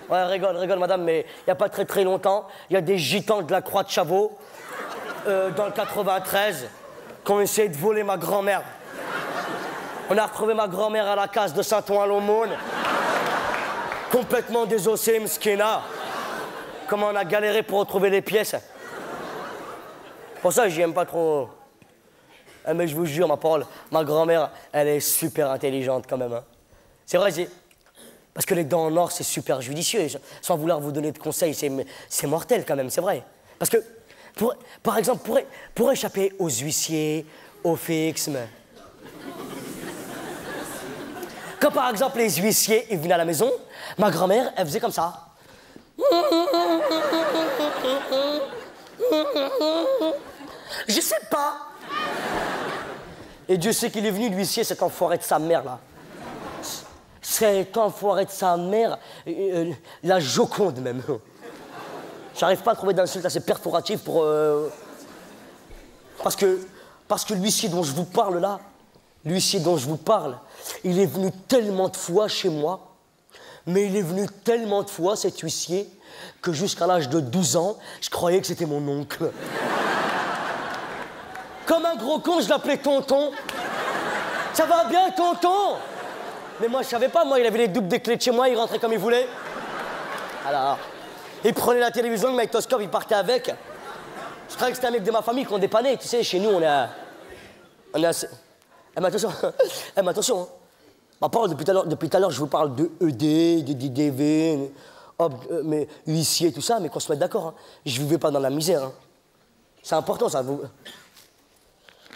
[SPEAKER 1] Ouais, rigole, madame, mais il n'y a pas très longtemps, il y a des gitans de la Croix de Chavaux, dans le 93, qui ont essayé de voler ma grand-mère. On a retrouvé ma grand-mère à la case de Saint-Ouen-l'Aumône, complètement désossée, mskina. Comment on a galéré pour retrouver les pièces. Pour ça, j'y aime pas trop. Mais je vous jure, ma parole, ma grand-mère, elle est super intelligente quand même. Hein. C'est vrai, parce que les dents en or, c'est super judicieux. Sans vouloir vous donner de conseils, c'est mortel quand même, c'est vrai. Parce que, par exemple, pour échapper aux huissiers, aux fixes, Quand par exemple les huissiers ils venaient à la maison, ma grand-mère, elle faisait comme ça. Je sais pas. Et Dieu sait qu'il est venu, l'huissier, cet enfoiré de sa mère, là. Cet enfoiré de sa mère, la Joconde, même. J'arrive pas à trouver d'insulte assez perforative pour... Parce que l'huissier dont je vous parle, là, l'huissier dont je vous parle, il est venu tellement de fois chez moi, mais il est venu tellement de fois, cet huissier, que jusqu'à l'âge de 12 ans, je croyais que c'était mon oncle. Comme un gros con, je l'appelais tonton. Ça va bien, tonton? Mais moi, je savais pas. Moi, il avait les doubles des clés de chez moi, il rentrait comme il voulait. Alors, il prenait la télévision, le magnétoscope, il partait avec. Je croyais que c'était un mec de ma famille qu'on dépannait. Tu sais, chez nous, on est assez... Eh, mais attention, eh, mais attention. Hein. Ma parole, depuis tout à l'heure, je vous parle de ED, de DDV, mais huissier, tout ça, mais qu'on se mette d'accord. Hein. Je vivais pas dans la misère. Hein. C'est important, ça. Vous...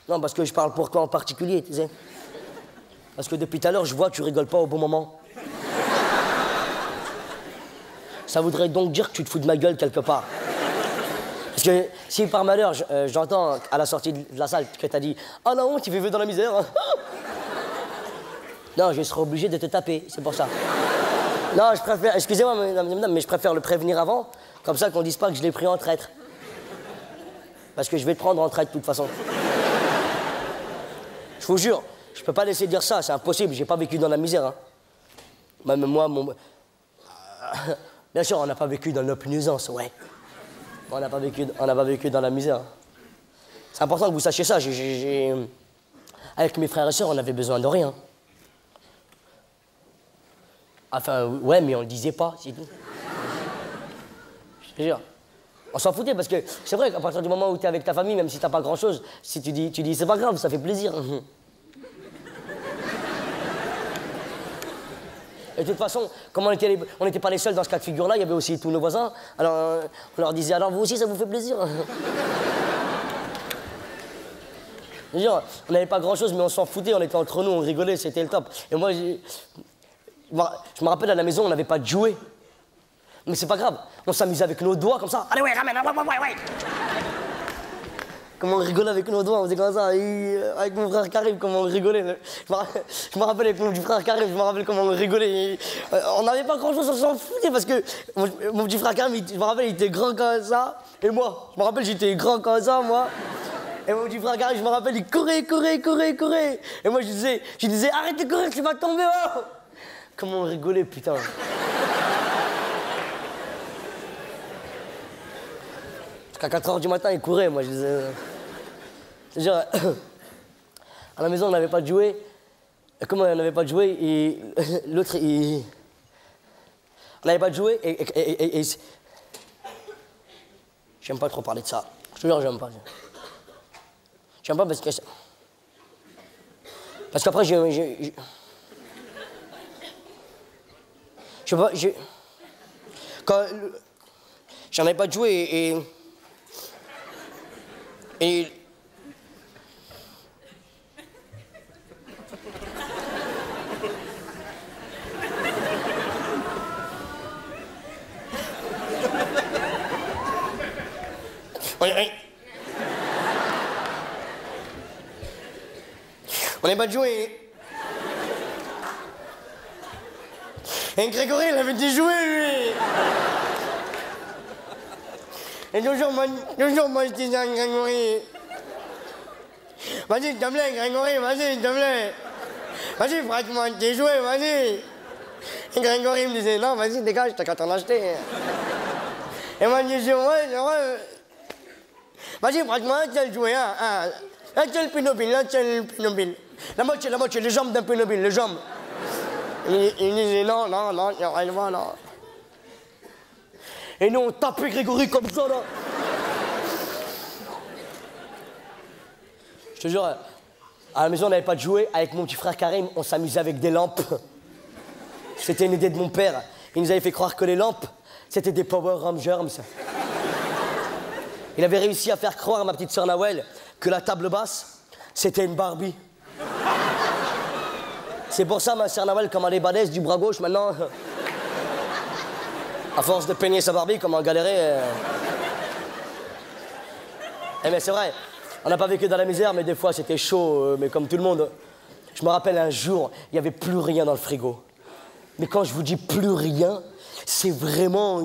[SPEAKER 1] Non, parce que je parle pour toi en particulier, tu sais. Parce que depuis tout à l'heure, je vois que tu rigoles pas au bon moment. Ça voudrait donc dire que tu te fous de ma gueule quelque part. Parce que si par malheur, j'entends à la sortie de la salle que t'as dit « Ah non, tu vivais dans la misère hein. !» Non, je serai obligé de te taper, c'est pour ça. Non, je préfère... Excusez-moi, madame, mais je préfère le prévenir avant, comme ça qu'on dise pas que je l'ai pris en traître. Parce que je vais te prendre en traître de toute façon. Je vous jure, je peux pas laisser dire ça, c'est impossible, j'ai pas vécu dans la misère. Hein. Même moi, bien sûr, on n'a pas vécu dans l'opulence, ouais. On n'a pas vécu dans la misère. C'est important que vous sachiez ça. Avec mes frères et sœurs, on avait besoin de rien. Enfin, ouais, mais on le disait pas, c'est tout. Je te jure. On s'en foutait parce que c'est vrai qu'à partir du moment où tu es avec ta famille, même si t'as pas grand-chose, si tu dis c'est pas grave, ça fait plaisir. Et de toute façon, comme on n'était pas les seuls dans ce cas de figure-là, il y avait aussi tous nos voisins. Alors, on leur disait, alors vous aussi, ça vous fait plaisir. Je veux dire, on n'avait pas grand-chose, mais on s'en foutait, on était entre nous, on rigolait, c'était le top. Et moi, je me rappelle, à la maison, on n'avait pas de jouets. Mais c'est pas grave, on s'amusait avec nos doigts, comme ça. Allez, ouais, ramène, ouais. Comment on rigolait avec nos doigts, on faisait comme ça. Et avec mon frère Karim, comment on rigolait. Je me rappelle avec mon petit frère Karim, je me rappelle comment on rigolait. On n'avait pas grand-chose, on s'en foutait parce que mon petit frère Karim, je me rappelle, il était grand comme ça. Et moi, je me rappelle, j'étais grand comme ça, moi. Et mon petit frère Karim, je me rappelle, il courait. Et moi, je disais, arrête de courir, tu vas tomber. Oh. Comment on rigolait, putain. À 4 h du matin, il courait, moi, je disais... C'est-à-dire, à la maison, on n'avait pas de jouets. Et comme on n'avait pas de jouets, l'autre, il... On n'avait pas de jouets et... J'aime pas trop parler de ça. Je te jure, j'aime pas. J'aime pas parce que... Parce qu'après, je sais pas, Quand... J'en avais pas de jouets et... On n'est pas de jouer. Et Grégory, il avait des jouets, lui. Et toujours, moi, je disais à Grégory. Vas-y, s'il te plaît, Grégory, vas-y, s'il te plaît. Vas-y, prête-moi tes jouets, vas-y. Et Grégory me disait, non, vas-y, dégage, t'as qu'à t'en acheter. Et moi, je disais, ouais. Vas-y, prête-moi un tel jouet, un tel Playmobil, La moitié, les jambes d'un Playmobil, les jambes. Il disait, non, il y aura le vent, non. Et nous, on tapait Grégory comme ça, là. Je te jure, à la maison, on n'avait pas de jouets. Avec mon petit frère Karim, on s'amusait avec des lampes. C'était une idée de mon père. Il nous avait fait croire que les lampes, c'était des Power Rangers. Il avait réussi à faire croire à ma petite sœur Nawel que la table basse, c'était une Barbie. C'est pour ça, ma sœur Nawel, comme elle est balèze du bras gauche, maintenant... À force de peigner sa Barbie, comment galérer... Eh mais c'est vrai, on n'a pas vécu dans la misère, mais des fois c'était chaud, mais comme tout le monde. Je me rappelle un jour, il n'y avait plus rien dans le frigo. Mais quand je vous dis plus rien, c'est vraiment...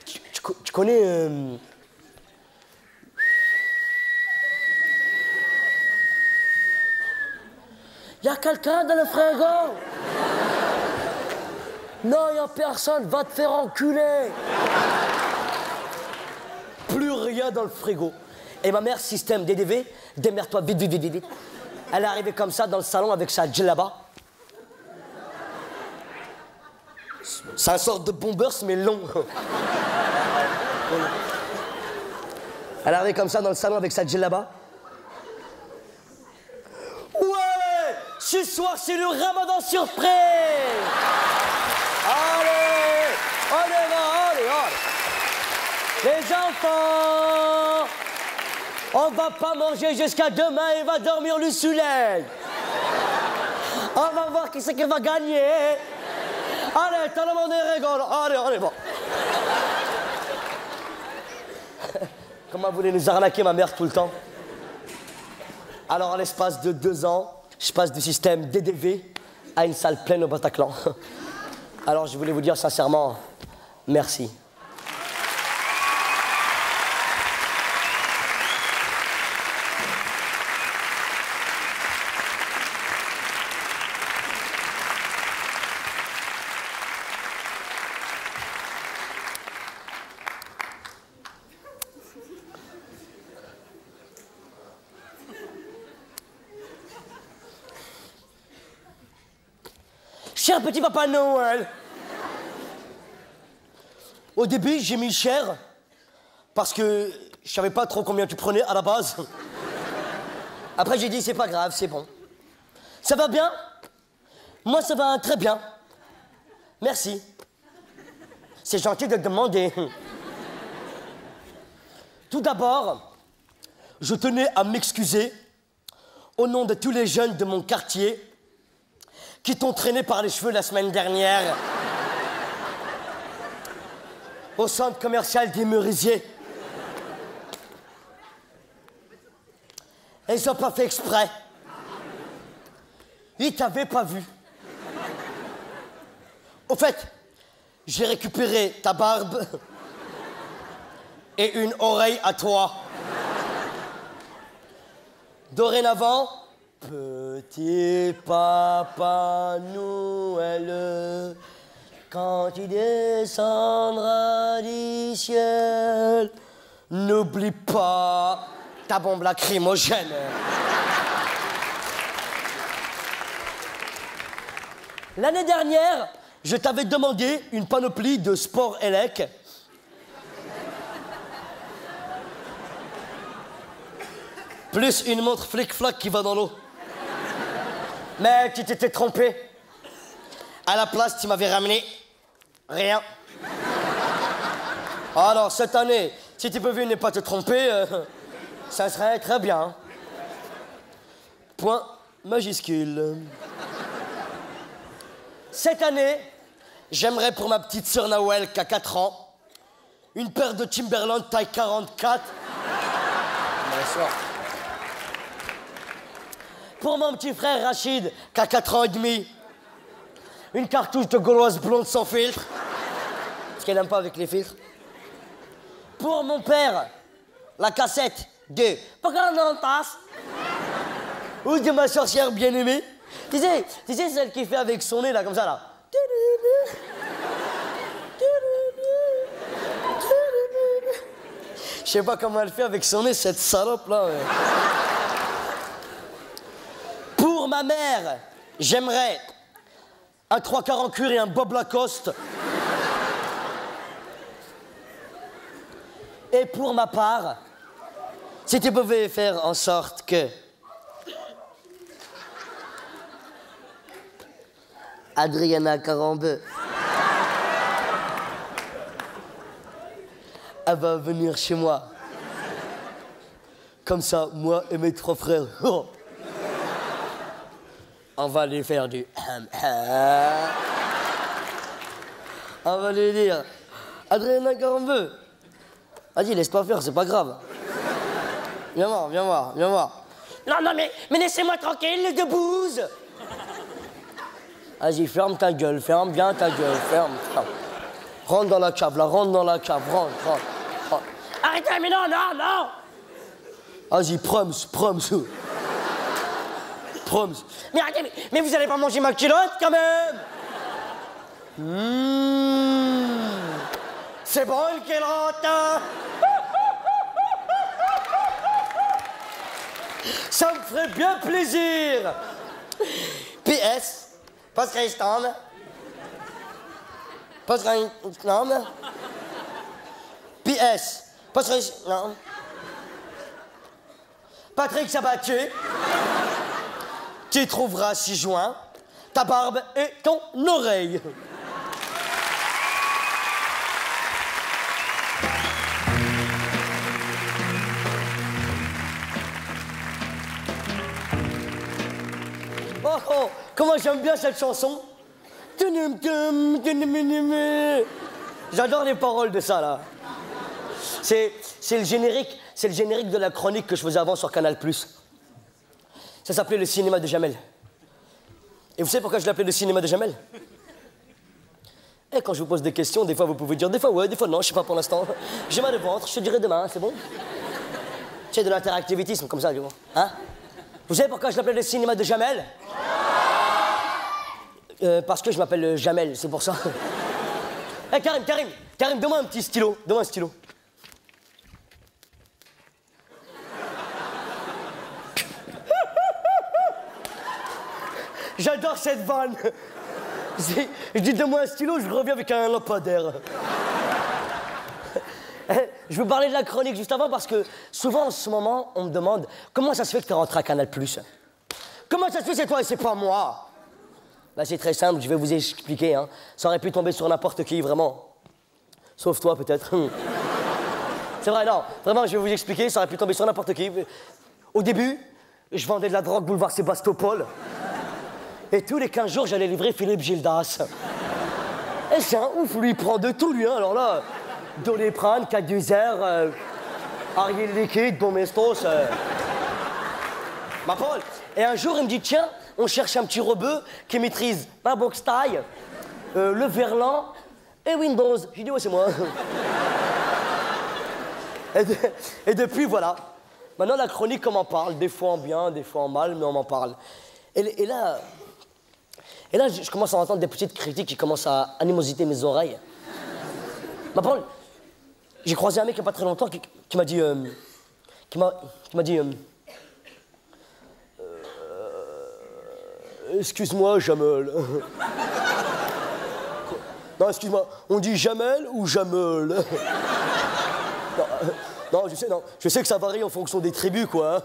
[SPEAKER 1] Tu connais... Il y a quelqu'un dans le frigo? Non, il n'y a personne, va te faire enculer. Plus rien dans le frigo. Et ma mère, système DDV, démerde-toi vite, vite, vite, vite. Elle est arrivée comme ça dans le salon avec sa djellaba. C'est un sorte de bombers, mais long. Elle est arrivée comme ça dans le salon avec sa djellaba. Ouais, ce soir, c'est le ramadan surprise. Allez, on y va, allez, allez. Les enfants, on va pas manger jusqu'à demain, il va dormir le soleil. On va voir qui c'est qui va gagner. Allez, tout le monde rigole. Allez, allez, bon. Comment vous voulez nous arnaquer, ma mère, tout le temps? Alors, en l'espace de 2 ans, je passe du système DDV à une salle pleine au Bataclan. Alors, je voulais vous dire sincèrement, merci. Cher petit Papa Noël, au début j'ai mis cher parce que je savais pas trop combien tu prenais à la base. Après j'ai dit c'est pas grave, c'est bon. Ça va bien? Moi ça va très bien. Merci. C'est gentil de demander. Tout d'abord, je tenais à m'excuser au nom de tous les jeunes de mon quartier qui t'ont traîné par les cheveux la semaine dernière au centre commercial des Merisiers. Et ils n'ont pas fait exprès. Ils t'avaient pas vu. Au fait, j'ai récupéré ta barbe et une oreille à toi. Dorénavant, petit Papa Noël, quand il descendra du ciel, n'oublie pas ta bombe lacrymogène. L'année dernière, je t'avais demandé une panoplie de sport élec. Plus une montre flic-flac qui va dans l'eau. Mais tu t'étais trompé. À la place, tu m'avais ramené rien. Alors, cette année, si tu peux ne pas te tromper, ça serait très bien. Point majuscule. Cette année, j'aimerais pour ma petite sœur Nawel, qui a 4 ans, une paire de Timberland taille 44. Bonsoir. Pour mon petit frère Rachid, qui a 4 ans et demi, une cartouche de gauloise blonde sans filtre, parce qu'elle n'aime pas avec les filtres. Pour mon père, la cassette de Pocahontas, ou de ma sorcière bien-aimée. Tu sais celle qui fait avec son nez, là, comme ça, là. Je sais pas comment elle fait avec son nez, cette salope, là. Pour ma mère, j'aimerais un 3/4 en cuir et un Bob Lacoste. Et pour ma part, si tu pouvais faire en sorte que Adriana Carambeu, elle va venir chez moi. Comme ça, moi et mes 3 frères, On va lui faire du... On va lui dire... Adrien, encore un peu. Vas-y, laisse-toi faire, c'est pas grave. Viens voir, viens voir, viens voir. Non, non, mais laissez-moi tranquille, les deux bouses. Vas-y, ferme ta gueule, ferme bien ta gueule, ferme. Rentre dans la cave, là, rentre dans la cave, rentre. Arrêtez, mais non, non, non. Vas-y, proms. Mais arrêtez, mais vous allez pas manger ma culotte, quand même. C'est bon, qu'elle rentre. Ça me ferait bien plaisir. PS, pas Christophe. Pas Christophe. PS, pas Christophe. Patrick Sabatier, qui trouvera 6 juin ta barbe et ton oreille. Oh, comment j'aime bien cette chanson. J'adore les paroles de ça, là. C'est le générique de la chronique que je faisais avant sur Canal+. Ça s'appelait le cinéma de Jamel. Et vous savez pourquoi je l'appelais le cinéma de Jamel? Et quand je vous pose des questions, des fois vous pouvez dire des fois ouais, des fois non, je sais pas pour l'instant. J'ai mal au ventre, je te dirai demain, c'est bon? C'est de l'interactivitisme comme ça, du coup. Hein? Vous savez pourquoi je l'appelais le cinéma de Jamel? Parce que je m'appelle Jamel, c'est pour ça. Hé, Karim, donne-moi un petit stylo. Donne-moi un stylo. J'adore cette vanne. Je dis donne-moi un stylo, je reviens avec un lampadaire. Je veux parler de la chronique juste avant parce que souvent en ce moment, on me demande comment ça se fait que tu es rentré à Canal+. Comment ça se fait c'est toi et c'est pas moi? Bah, c'est très simple, je vais vous expliquer. Hein. Ça aurait pu tomber sur n'importe qui, vraiment. Sauf toi, peut-être. C'est vrai, non. Vraiment, je vais vous expliquer, ça aurait pu tomber sur n'importe qui. Au début, je vendais de la drogue boulevard Sébastopol. Et tous les 15 jours, j'allais livrer Philippe Gildas. Et c'est un ouf, lui, il prend de tout, lui. Hein. Alors là, Doliprane, Caduzer, Ariel Liquide, Domestos. Ma Paul. Et un jour, il me dit, tiens, on cherche un petit rebeu qui maîtrise la boxe taille, le verlan et Windows. J'ai dit, ouais, c'est moi. Et depuis, voilà. Maintenant, la chronique, on m'en parle. Des fois en bien, des fois en mal, mais on m'en parle. Et là, je commence à entendre des petites critiques qui commencent à animositer mes oreilles. Ma parole, j'ai croisé un mec il n'y a pas très longtemps qui m'a dit... excuse-moi, Jamel. Non, excuse-moi, on dit Jamel ou Jamel? Non, je sais que ça varie en fonction des tribus, quoi.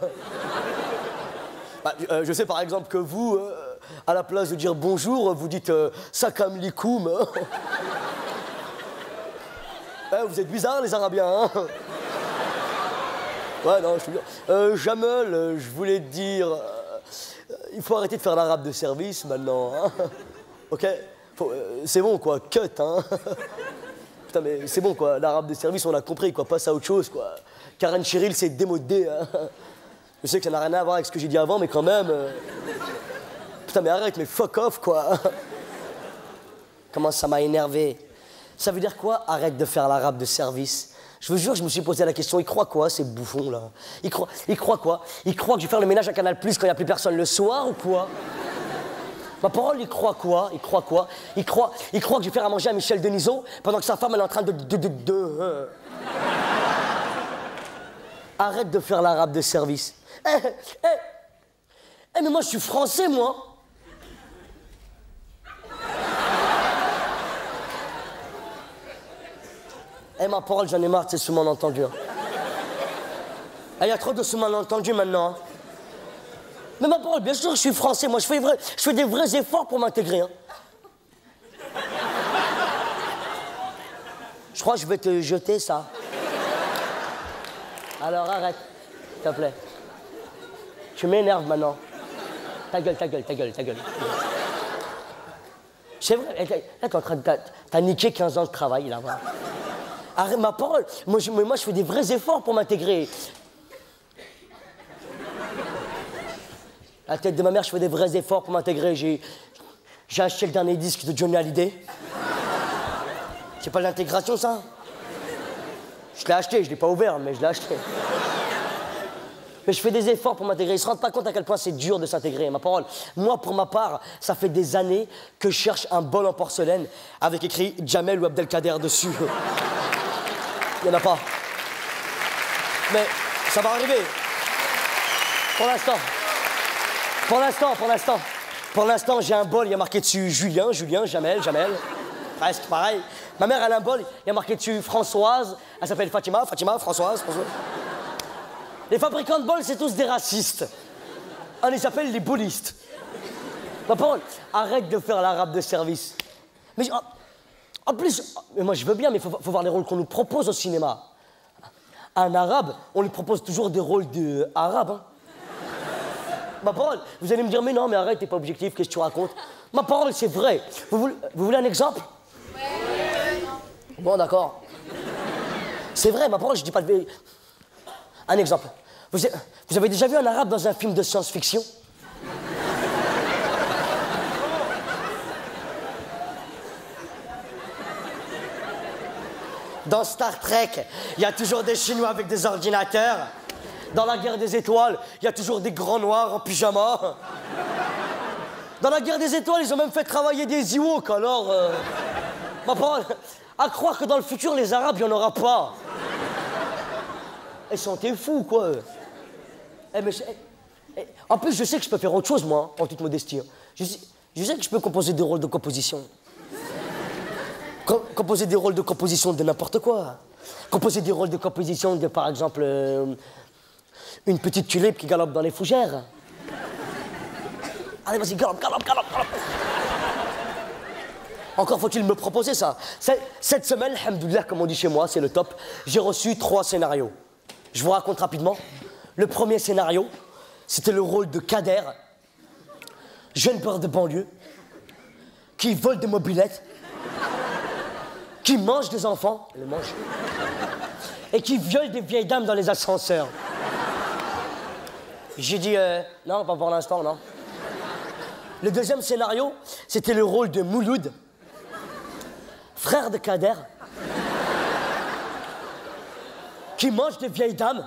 [SPEAKER 1] Bah, je sais par exemple que vous, à la place de dire bonjour, vous dites Sakam Likoum. Vous êtes bizarres, les Arabiens, hein? Ouais, non, je te jure. Jamel, je voulais te dire... il faut arrêter de faire l'arabe de service, maintenant, hein? Ok? C'est bon, quoi, cut, hein? Putain, mais c'est bon, quoi, l'arabe de service, on a compris, quoi, passe à autre chose, quoi. Karen Cheryl, c'est démodé, hein? Je sais que ça n'a rien à voir avec ce que j'ai dit avant, mais quand même... Putain, mais arrête, mais fuck off, quoi. Comment ça m'a énervé. Ça veut dire quoi, arrête de faire l'arabe de service? Je vous jure, je me suis posé la question, ils croient quoi, ces bouffons, là? Ils croient quoi? Ils croient que je vais faire le ménage à Canal+ quand il n'y a plus personne le soir, ou quoi? Ma parole, ils croient quoi? Ils croient quoi? Ils croient que je vais faire à manger à Michel Denisot pendant que sa femme, elle est en train de... Arrête de faire l'arabe de service. Mais moi, je suis français, moi. Ma parole, j'en ai marre de ces sous-entendus. Il y a trop de sous-entendus maintenant. Hein. Mais ma parole, bien sûr, je suis français. Moi, je fais des vrais efforts pour m'intégrer. Hein. Je crois que je vais te jeter ça. Alors arrête, s'il te plaît. Tu m'énerves maintenant. Ta gueule, ta gueule, ta gueule, ta gueule. C'est vrai, là, t'es en train de... T'as niqué 15 ans de travail, là, voilà. Arrête, ma parole, moi, je fais des vrais efforts pour m'intégrer. À la tête de ma mère, je fais des vrais efforts pour m'intégrer. J'ai acheté le dernier disque de Johnny Hallyday. C'est pas l'intégration, ça? Je l'ai acheté, je l'ai pas ouvert, mais je l'ai acheté. Mais je fais des efforts pour m'intégrer. Ils se rendent pas compte à quel point c'est dur de s'intégrer, ma parole. Moi, pour ma part, ça fait des années que je cherche un bol en porcelaine avec écrit Jamel ou Abdelkader dessus. Il n'y en a pas. Mais ça va arriver. Pour l'instant. Pour l'instant, j'ai un bol, il y a marqué dessus Julien, Jamel. Presque pareil. Ma mère, elle a un bol, il y a marqué dessus Françoise. Elle s'appelle Fatima, Françoise. Les fabricants de bols, c'est tous des racistes. On les appelle les bolistes. Ma parole, arrête de faire l'arabe de service. Mais en plus, mais moi je veux bien, mais il faut voir les rôles qu'on nous propose au cinéma. Un arabe, on lui propose toujours des rôles d'arabe. Hein. Ma parole, vous allez me dire, mais non, mais arrête, t'es pas objectif, qu'est-ce que tu racontes? Ma parole, c'est vrai. Vous voulez un exemple? Bon, d'accord. C'est vrai, ma parole, je dis pas de... Un exemple. Vous avez déjà vu un arabe dans un film de science-fiction? Dans Star Trek, il y a toujours des Chinois avec des ordinateurs. Dans la guerre des étoiles, il y a toujours des grands noirs en pyjama. Dans la guerre des étoiles, ils ont même fait travailler des Ewoks, alors... Ma parole, à croire que dans le futur, les Arabes, il n'y en aura pas. Ils sont des fous, quoi. En plus, je sais que je peux faire autre chose, moi, en toute modestie. Je sais que je peux composer des rôles de composition. Composer des rôles de composition de n'importe quoi. Composer des rôles de composition de, par exemple, une petite tulipe qui galope dans les fougères. Allez, vas-y, galope. Encore faut-il me proposer ça. Cette semaine, alhamdoulilah, comme on dit chez moi, c'est le top. J'ai reçu 3 scénarios. Je vous raconte rapidement. Le premier scénario, c'était le rôle de Kader, jeune peur de banlieue, qui vole des mobylettes, qui mange des enfants, et qui viole des vieilles dames dans les ascenseurs. J'ai dit, non, pas pour l'instant, non. Le deuxième scénario, c'était le rôle de Mouloud, frère de Kader, qui mange des vieilles dames,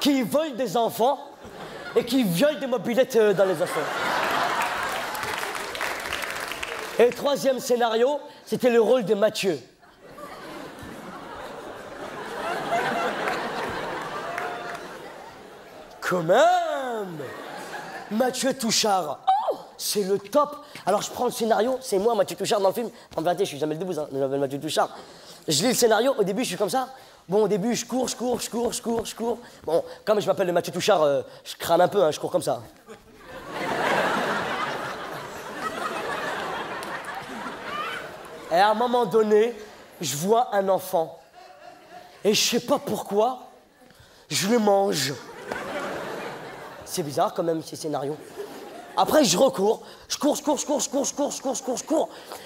[SPEAKER 1] qui vole des enfants et qui viole des mobylettes dans les ascenseurs. Et le troisième scénario, c'était le rôle de Mathieu. Quand même! Mathieu Touchard. Oh, c'est le top. Alors je prends le scénario, c'est moi, Mathieu Touchard, dans le film. En vérité, je suis Jamel Debbouze, hein, je m'appelle Mathieu Touchard. Je lis le scénario, au début, je suis comme ça. Bon, au début, je cours. Bon, comme je m'appelle le Mathieu Touchard, je crame un peu, hein, je cours comme ça. Et à un moment donné, je vois un enfant. Et je sais pas pourquoi, je le mange. C'est bizarre quand même, ces scénarios. Après, je recours. Je cours.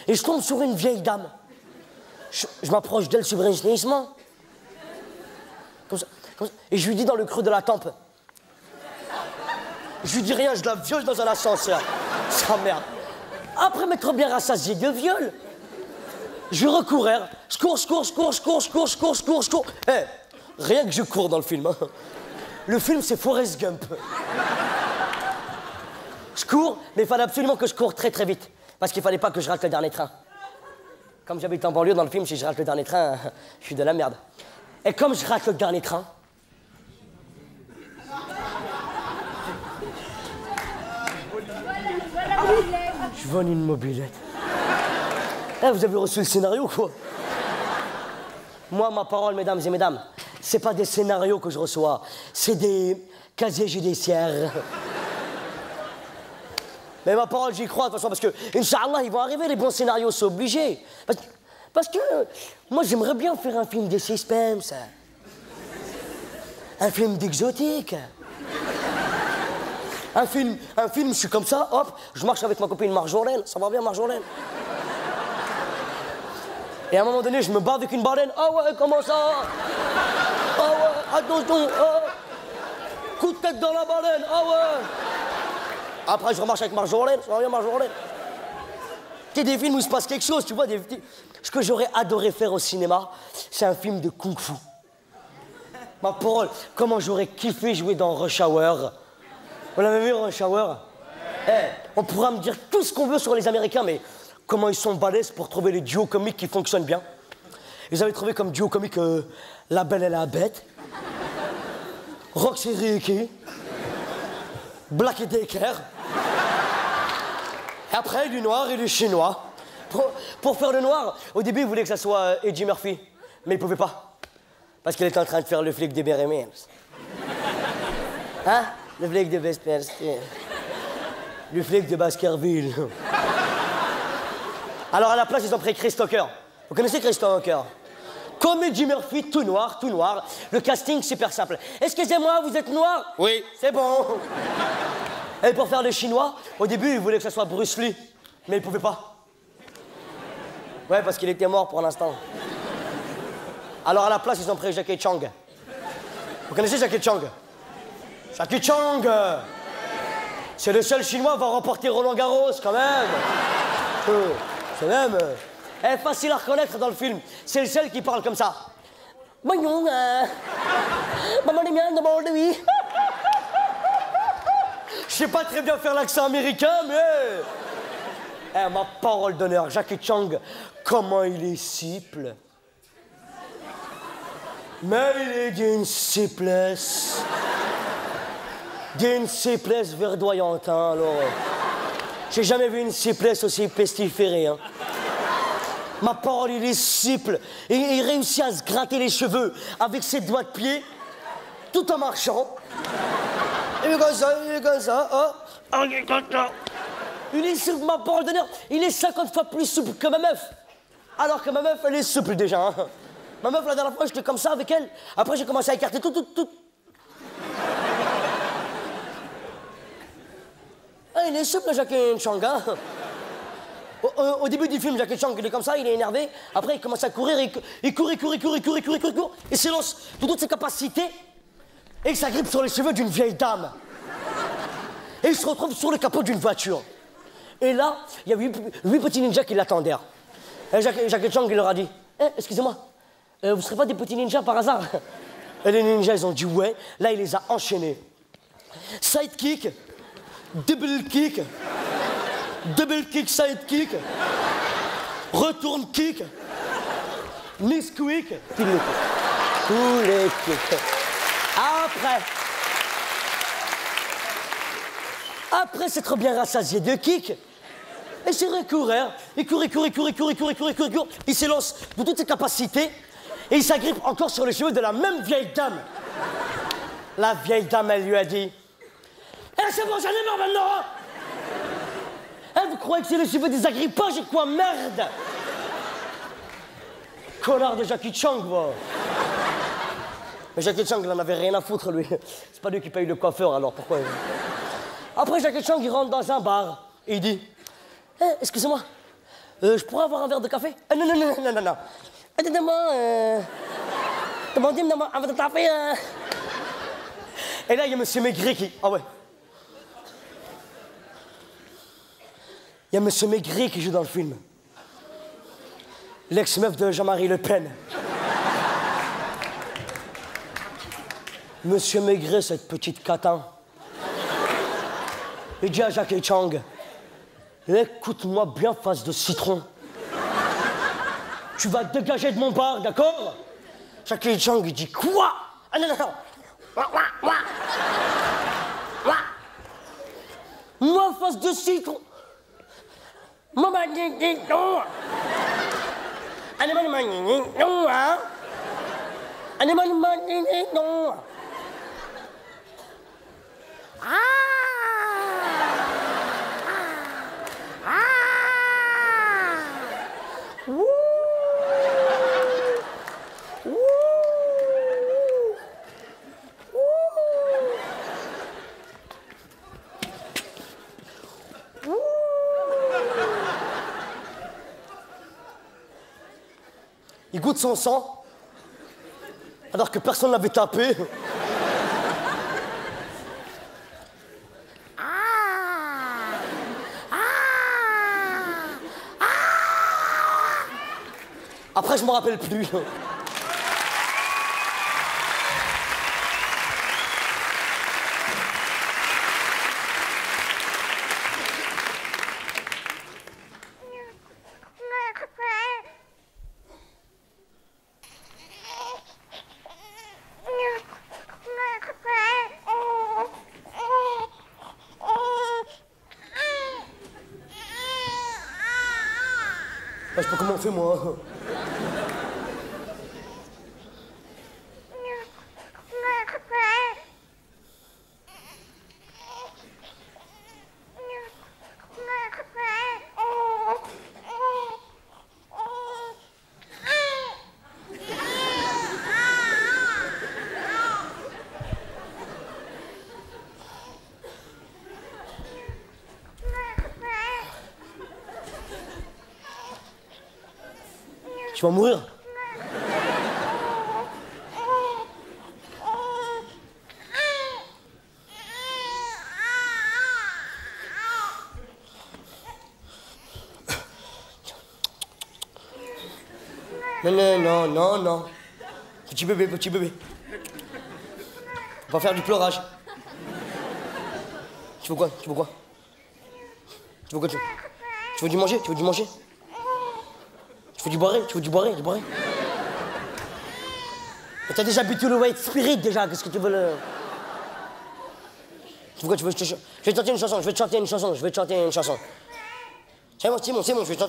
[SPEAKER 1] Et je tombe sur une vieille dame. Je m'approche d'elle subrepticement. Comme ça. Et je lui dis dans le creux de la tempe. Je lui dis rien, je la viole dans un ascenseur. Ça merde. Après m'être bien rassasié de viol, je recourir. Je cours. Eh, rien que je cours dans le film. Hein. Le film, c'est Forrest Gump. Je cours, mais il fallait absolument que je cours très vite. Parce qu'il fallait pas que je rate le dernier train. Comme j'habite en banlieue, dans le film, si je rate le dernier train, je suis de la merde. Et comme je rate le dernier train... Je vole une mobilette. Eh, vous avez reçu le scénario, quoi? Moi, ma parole, mesdames et mesdames, c'est pas des scénarios que je reçois, c'est des casiers judiciaires. Mais ma parole, j'y crois, de toute façon, parce que, Inch'Allah, ils vont arriver, les bons scénarios, c'est obligé. Parce que, moi, j'aimerais bien faire un film de suspense. Un film d'exotique. Un film, je suis comme ça, hop, je marche avec ma copine Marjolaine, ça va bien Marjolaine? Et à un moment donné, je me bats avec une baleine. Ah ouais, comment ça? Ah ouais, attention, coup de tête dans la baleine, ah ouais. Après, je remarche avec Marjolaine, ça va bien Marjolaine? C'est des films où il se passe quelque chose, tu vois. Ce que j'aurais adoré faire au cinéma, c'est un film de kung-fu. Ma parole, comment j'aurais kiffé jouer dans Rush Hour. Vous l'avez vu, Rush Hour? On pourra me dire tout ce qu'on veut sur les Américains, mais comment ils sont balèzes pour trouver les duos comiques qui fonctionnent bien. Ils avaient trouvé comme duo comique La Belle et la Bête, Roxy Ricky, Black et Decker. Et après, du noir et du chinois. Pour faire le noir, au début, ils voulaient que ça soit Eddie Murphy. Mais il pouvait pas. Parce qu'il était en train de faire le flic de Beverly Hills. Hein? Le flic de Westminster. Le flic de Baskerville. Alors à la place, ils ont pris Chris Tucker. Vous connaissez Chris Tucker? Comme Eddie Murphy, tout noir, tout noir. Le casting, super simple. Excusez-moi, vous êtes noir? Oui. C'est bon. Et pour faire le chinois, au début, ils voulaient que ça soit Bruce Lee. Mais ils pouvaient pas. Ouais, parce qu'il était mort pour l'instant. Alors à la place, ils ont pris Jackie Chan. Vous connaissez Jackie Chan? Jackie Chan, c'est le seul chinois à avoir remporté Roland Garros, quand même. C'est même... facile à reconnaître dans le film. C'est le seul qui parle comme ça. Bonjour, maman est bien demande oui. Je sais pas très bien faire l'accent américain, mais... ma parole d'honneur, Jackie Chan, comment il est souple. Mais il est d'une souplesse. D'une souplesse verdoyante, hein, alors... J'ai jamais vu une souplesse aussi pestiférée, hein. Ma parole, il est souple. Et il réussit à se gratter les cheveux avec ses doigts de pied, tout en marchant. Il est comme ça, il est comme ça, oh. Il est comme ça. Il est souple, ma parole d'honneur. Il est 50 fois plus souple que ma meuf. Alors que ma meuf, elle est souple déjà, hein. Ma meuf, la dernière fois, j'étais comme ça avec elle. Après, j'ai commencé à écarter tout. Il est souple, Jackie Chan, hein. Au début du film, Jackie Chan, il est comme ça, il est énervé. Après, il commence à courir, il court. Il s'élance de toutes ses capacités. Et il s'agrippe sur les cheveux d'une vieille dame. Et il se retrouve sur le capot d'une voiture. Et là, il y a 8 petits ninjas qui l'attendaient. Et Jackie Chan, il leur a dit, excusez-moi, vous serez pas des petits ninjas par hasard? Et les ninjas, ils ont dit ouais. Là, il les a enchaînés. Sidekick, double kick, sidekick, retourne kick, knee squeak, tous les kicks. Après s'être bien rassasié de kicks, et c'est recourir, il court, il s'élance de toutes ses capacités, et il s'agrippe encore sur les cheveux de la même vieille dame. La vieille dame, elle lui a dit, c'est bon, j'en ai marre maintenant. Vous croyez que c'est les cheveux des agrippages et quoi, merde? Connard de Jackie Chan, quoi. Mais Jackie Chan, il en avait rien à foutre, lui. C'est pas lui qui paye le coiffeur, alors pourquoi? Après, Jackie Chan, il rentre dans un bar et il dit, excusez-moi, je pourrais avoir un verre de café? Non. Demandez-moi un verre de café. Et là, il y a Monsieur Maigret qui... Ah ouais. Il y a Monsieur Maigret qui joue dans le film. L'ex-meuf de Jean-Marie Le Pen. Monsieur Maigret, cette petite catin. Il dit à Jackie Chan, écoute-moi bien, face de citron. Tu vas te dégager de mon bar, d'accord? Jackie Chan, il dit quoi? Ah non. Moi, face de citron. Maman dit non. Non. il goûte son sang, alors que personne l'avait tapé. Après, je me rappelle plus. Je sais pas comment on fait, moi. Tu vas mourir. Non. Petit bébé. On va faire du pleurage. Tu veux quoi? Tu veux du manger? Tu veux du boire? Mais t'as déjà bu tout le White Spirit déjà, qu'est-ce que tu veux le... Tu veux quoi? Je vais te chanter une chanson, C'est bon, je vais te chanter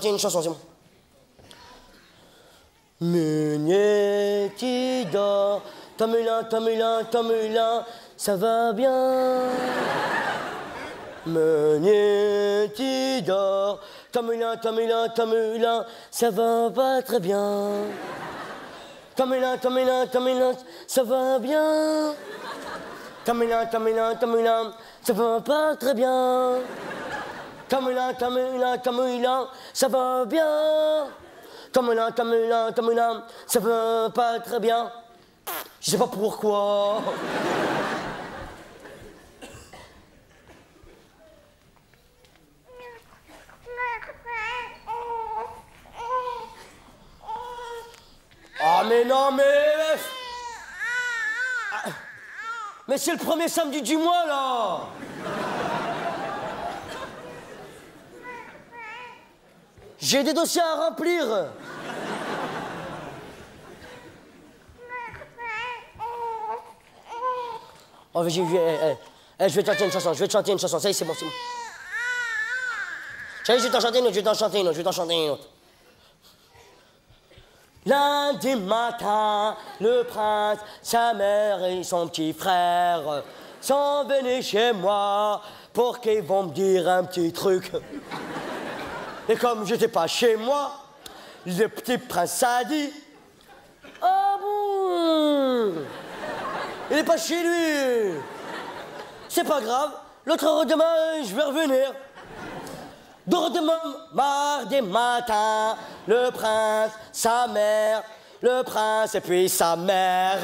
[SPEAKER 1] une chanson, c'est bon. Meunier, tu dors, Tomulin, ça va bien. Meunier, tu dors, Tomulin, ça va pas très bien. Tomulin, ça va bien. Tomulin, ça va pas très bien. Tomulin, ça va bien. Tomulin, ça va pas très bien. Je sais pas pourquoi. Ah mais non, mais c'est le premier samedi du mois, là. J'ai des dossiers à remplir. Oh, je vais te chanter une chanson, ça y est, c'est bon. Ça y est, je vais t'en chanter une autre. Lundi matin, le prince, sa mère et son petit frère sont venus chez moi pour qu'ils vont me dire un petit truc. Et comme j'étais pas chez moi, le petit prince a dit: ah bon? Il est pas chez lui. C'est pas grave, l'autre heure demain, je vais revenir. Demain, mardi matin, le prince, sa mère, le prince et puis sa mère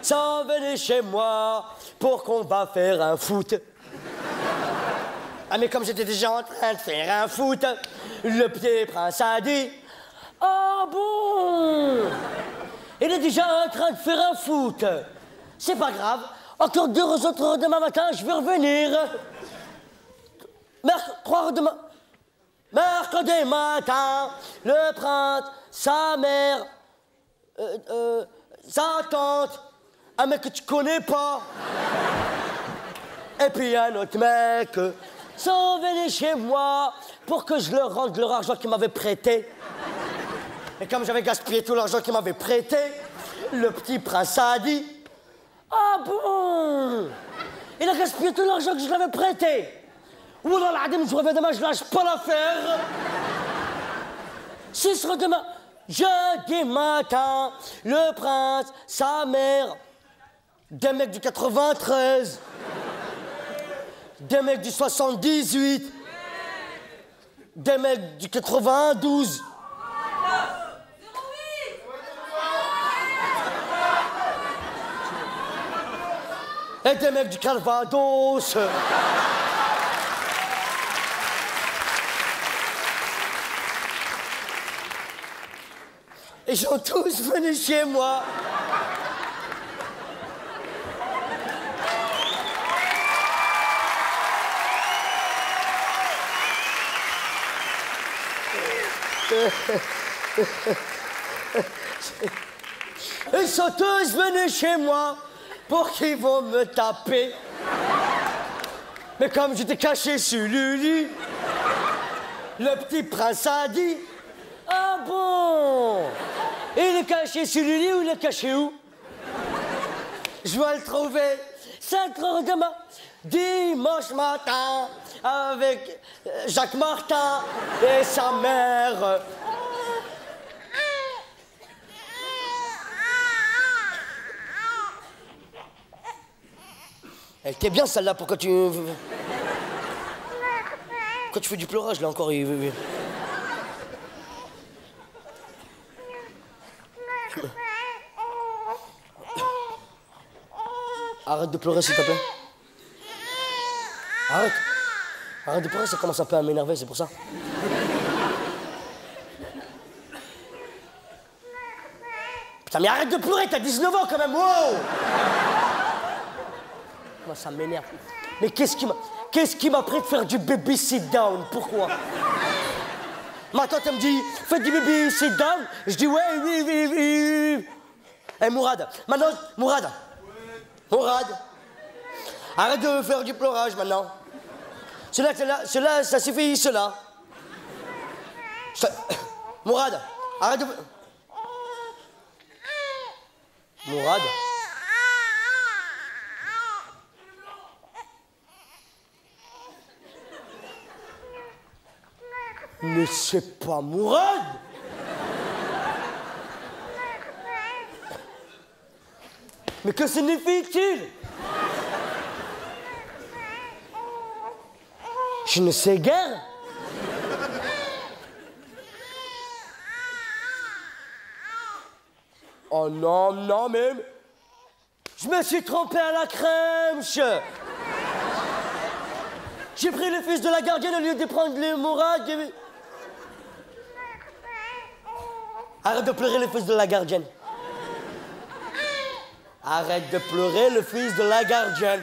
[SPEAKER 1] sont venus chez moi pour qu'on va faire un foot. Ah mais comme j'étais déjà en train de faire un foot, le petit prince a dit: ah bon? Il est déjà en train de faire un foot. C'est pas grave, encore 2 autres heures demain matin, je vais revenir. 3 heures demain. Mercredi matin, le prince, sa mère, sa tante, un mec que tu connais pas, et puis un autre mec sont venus chez moi pour que je leur rende leur argent qu'ils m'avaient prêté. Et comme j'avais gaspillé tout l'argent qu'ils m'avaient prêté, le petit prince a dit: ah bon? Il a gaspillé tout l'argent que je l'avais prêté. Wallah l'adem, je reviens demain, je lâche pas l'affaire. Ce sera demain. Jeudi matin, le prince, sa mère, des mecs du 93, des mecs du 78, des mecs du 92, Et des mecs du Calvados. Ils sont tous venus chez moi. Ils sont tous venus chez moi pour qu'ils vont me taper. Mais comme j'étais caché sur Lulu, le petit prince a dit: ah bon? Il est caché sur Lulu ou il est caché où? Je vais le trouver 5 heures demain, dimanche matin, avec Jacques Martin et sa mère. Elle était bien celle-là, pourquoi tu... Pourquoi tu fais du pleurage là encore? Arrête de pleurer s'il te plaît. Arrête. Arrête de pleurer, ça commence un peu à m'énerver, c'est pour ça. Putain mais arrête de pleurer, t'as 19 ans quand même, wow! Moi ça m'énerve. Mais qu'est-ce qui m'a pris de faire du baby sit down? Pourquoi? Ma tante elle me dit, fais du baby sit down. Je dis ouais, oui. Eh Mourad, maintenant, Mourad. Mourad, arrête de faire du pleurage maintenant. Cela, ça suffit, cela. Mourad, arrête de... Mourad. Mais c'est pas Mourad. Mais que signifie-t-il? Je ne sais guère. Oh non, mais... Je me suis trompé à la crème, J'ai pris le fils de la gardienne au lieu de prendre le Mourad. Arrête de pleurer le fils de la gardienne. Arrête de pleurer le fils de la gardienne.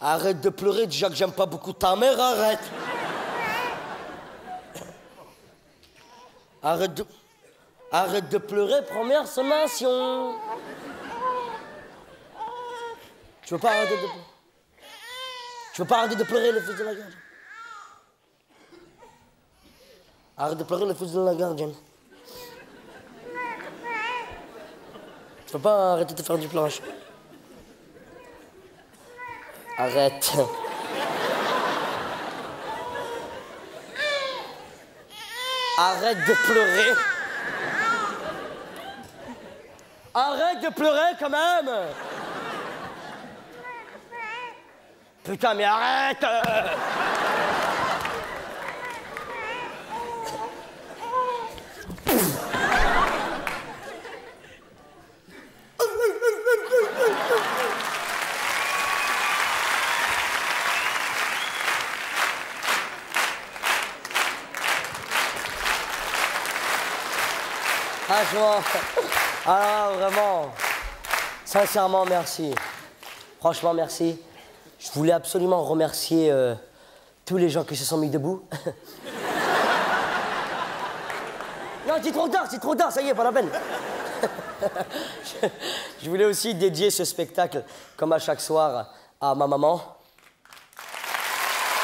[SPEAKER 1] Arrête de pleurer, déjà que j'aime pas beaucoup ta mère, arrête. Arrête de pleurer, première sommation. Tu veux pas arrêter de pleurer? Tu veux pas arrêter de pleurer le fils de la gardienne? Arrête de pleurer le fils de la gardienne. Tu veux pas arrêter de faire du planche? Arrête. Arrête de pleurer. Arrête de pleurer quand même. Putain mais arrête. Franchement, alors vraiment, sincèrement merci. Franchement merci. Je voulais absolument remercier tous les gens qui se sont mis debout. Non, c'est trop tard, ça y est, pas la peine. Je voulais aussi dédier ce spectacle, comme à chaque soir, à ma maman.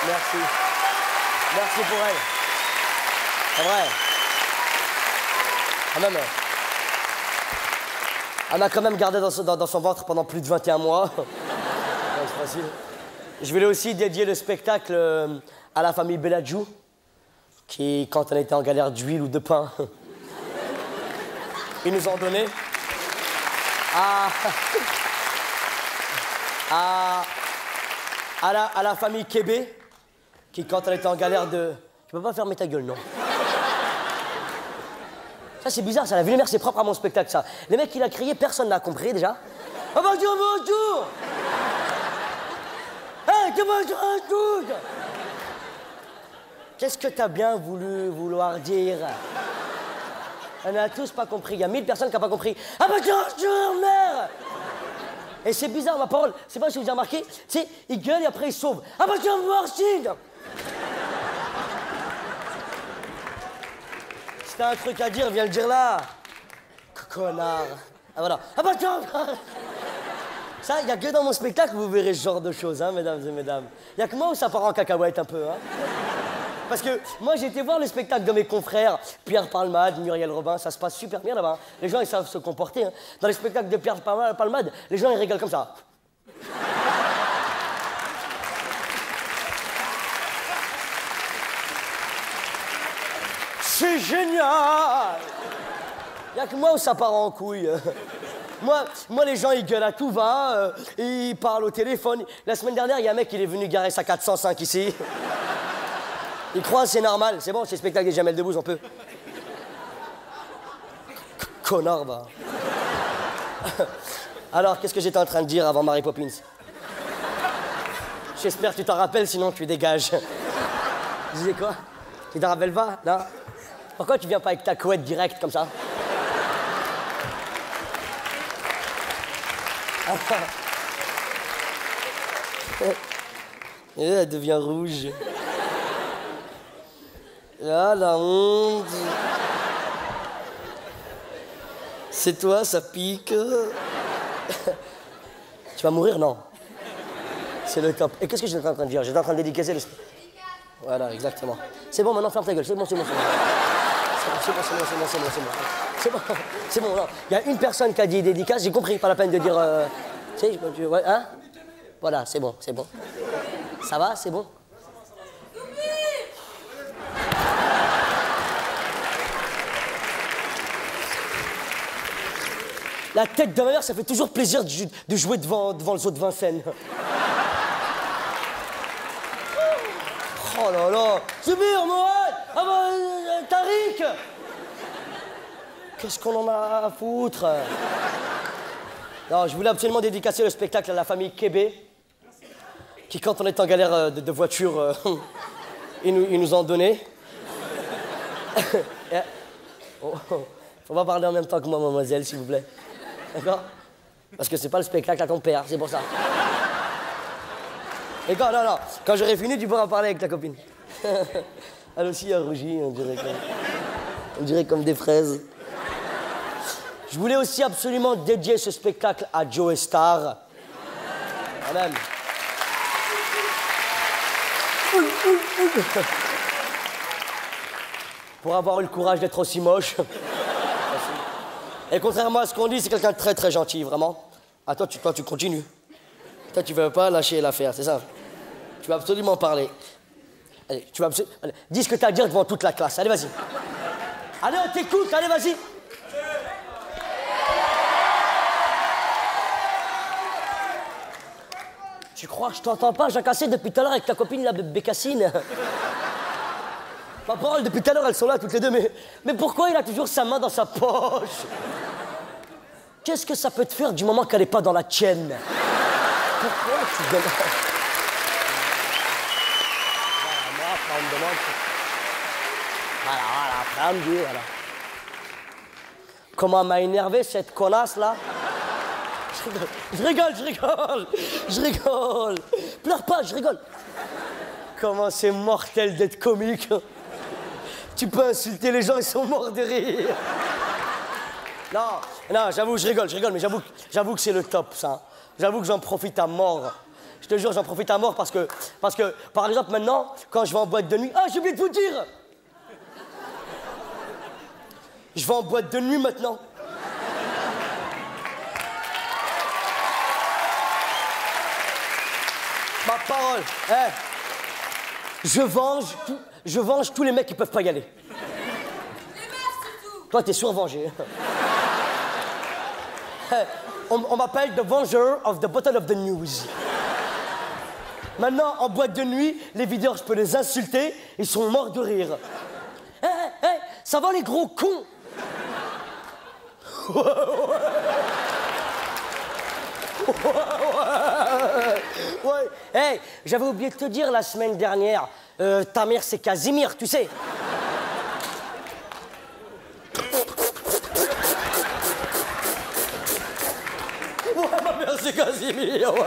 [SPEAKER 1] Merci. Merci pour elle. C'est vrai. Même, elle m'a quand même gardé dans son ventre pendant plus de 21 mois. C'est facile. Je voulais aussi dédier le spectacle à la famille Belladjou, qui, quand on était en galère d'huile ou de pain, ils nous ont donné. À la famille Kébé, qui, quand elle était en galère de... Tu peux pas fermer ta gueule, non? Ça, c'est bizarre, ça. La Ville-Mère, c'est propre à mon spectacle, ça. Les mecs, il a crié, personne n'a compris, déjà. Ah, bonjour, bonjour! Hey, tu manges un truc! Qu'est-ce que t'as bien voulu vouloir dire? On n'a tous pas compris. Il y a 1000 personnes qui n'ont pas compris. Ah, bonjour, mère! Et c'est bizarre, ma parole. C'est pas si vous avez remarqué. Tu sais, il gueule et après, il sauve. Ah, bonjour, merci! Si t'as un truc à dire, viens le dire là. Connard. Ah voilà. Ah bah tiens. Ça, il n'y a que dans mon spectacle que vous verrez ce genre de choses, hein, mesdames et mesdames. Il n'y a que moi où ça part en cacahuète un peu, hein. Parce que moi, j'ai été voir le spectacle de mes confrères, Pierre Palmade, Muriel Robin, ça se passe super bien là-bas. Les gens, ils savent se comporter, hein. Dans les spectacles de Pierre Palmade, les gens, ils rigolent comme ça. C'est génial! Il n'y a que moi où ça part en couille. Moi, les gens, ils gueulent à tout va, ils parlent au téléphone. La semaine dernière, il y a un mec qui est venu garer sa 405 ici. Il croit c'est normal. C'est bon, c'est le spectacle des Jamel Debbouze, on peut. Connard, va. Alors, qu'est-ce que j'étais en train de dire avant Mary Poppins? J'espère que tu t'en rappelles, sinon tu dégages. Tu disais quoi? Tu t'en rappelles pas? Non? Pourquoi tu viens pas avec ta couette directe comme ça? Et elle devient rouge. Ah, la honte. C'est toi, ça pique. Tu vas mourir, non? C'est le top. Et qu'est-ce que j'étais en train de dire? J'étais en train de dédicacer le... Voilà, exactement. C'est bon, maintenant ferme ta gueule. C'est bon, c'est bon, c'est bon. C'est bon, non. Il y a une personne qui a dit dédicace, j'ai compris, pas la peine de dire... Tu sais, ouais, hein? Voilà, c'est bon, c'est bon. Ça va, c'est bon? La tête de ma mère, ça fait toujours plaisir de jouer devant le zoo de Vincennes. Oh là là! Subir, Mourad! Ah bah, Tariq! Qu'est-ce qu'on en a à foutre? Non, je voulais absolument dédicacer le spectacle à la famille Kébé, qui, quand on est en galère de voiture, ils nous ont donné. Oh, faut pas parler en même temps que moi, mademoiselle, s'il vous plaît. D'accord? Parce que c'est pas le spectacle à ton père, c'est pour ça. Et quand, non, quand j'aurai fini, tu pourras parler avec ta copine. Elle aussi a rougi, on dirait comme des fraises. Je voulais aussi absolument dédier ce spectacle à Joe Star. Quand même. Pour avoir eu le courage d'être aussi moche. Et contrairement à ce qu'on dit, c'est quelqu'un de très très gentil, vraiment. Ah, toi, tu continues. Toi, tu veux pas lâcher l'affaire, c'est ça? Tu vas absolument parler. Allez, allez, dis ce que tu as à dire devant toute la classe. Allez, vas-y. Allez, on t'écoute, allez, vas-y. Tu crois que je t'entends pas, Jacques Cassé, depuis tout à l'heure avec ta copine, la Bécassine? Ma parole, depuis tout à l'heure, elles sont là toutes les deux, mais pourquoi il a toujours sa main dans sa poche? Qu'est-ce que ça peut te faire du moment qu'elle n'est pas dans la tienne? Pourquoi tu demandes? Voilà, moi, après, on me demande. Voilà, après, on me dit, voilà. Comment m'a énervé cette connasse, là? Je rigole. Pleure pas, je rigole. Comment c'est mortel d'être comique. Tu peux insulter les gens, ils sont morts de rire. Non, j'avoue, je rigole, mais j'avoue que c'est le top, ça. J'avoue que j'en profite à mort. Je te jure, j'en profite à mort parce que, par exemple, maintenant, quand je vais en boîte de nuit... Ah, j'ai oublié de vous dire! Je vais en boîte de nuit maintenant. Ma parole, je venge tous les mecs qui peuvent pas y aller.
[SPEAKER 4] Les meufs, c'est tout.
[SPEAKER 1] Toi, t'es survengé. On m'appelle The Venger of the Bottle of the News. Maintenant, en boîte de nuit, les videurs, je peux les insulter, ils sont morts de rire. Ça va les gros cons? Ouais. Hey, j'avais oublié de te dire la semaine dernière, ta mère c'est Casimir, tu sais. Ouais, ma mère c'est Casimir, ouais.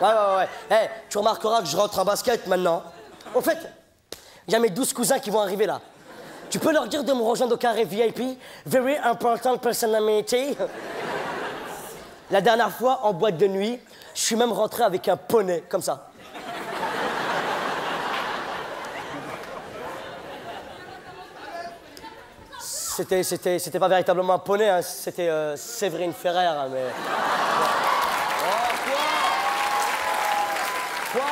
[SPEAKER 1] Ouais. Hey, tu remarqueras que je rentre en basket maintenant. En fait, il y a mes 12 cousins qui vont arriver là. Tu peux leur dire de me rejoindre au carré VIP, Very Important Personality. La dernière fois, en boîte de nuit, je suis même rentré avec un poney, comme ça. C'était pas véritablement un poney, hein. C'était Séverine Ferrer, hein, mais... Oh, quoi?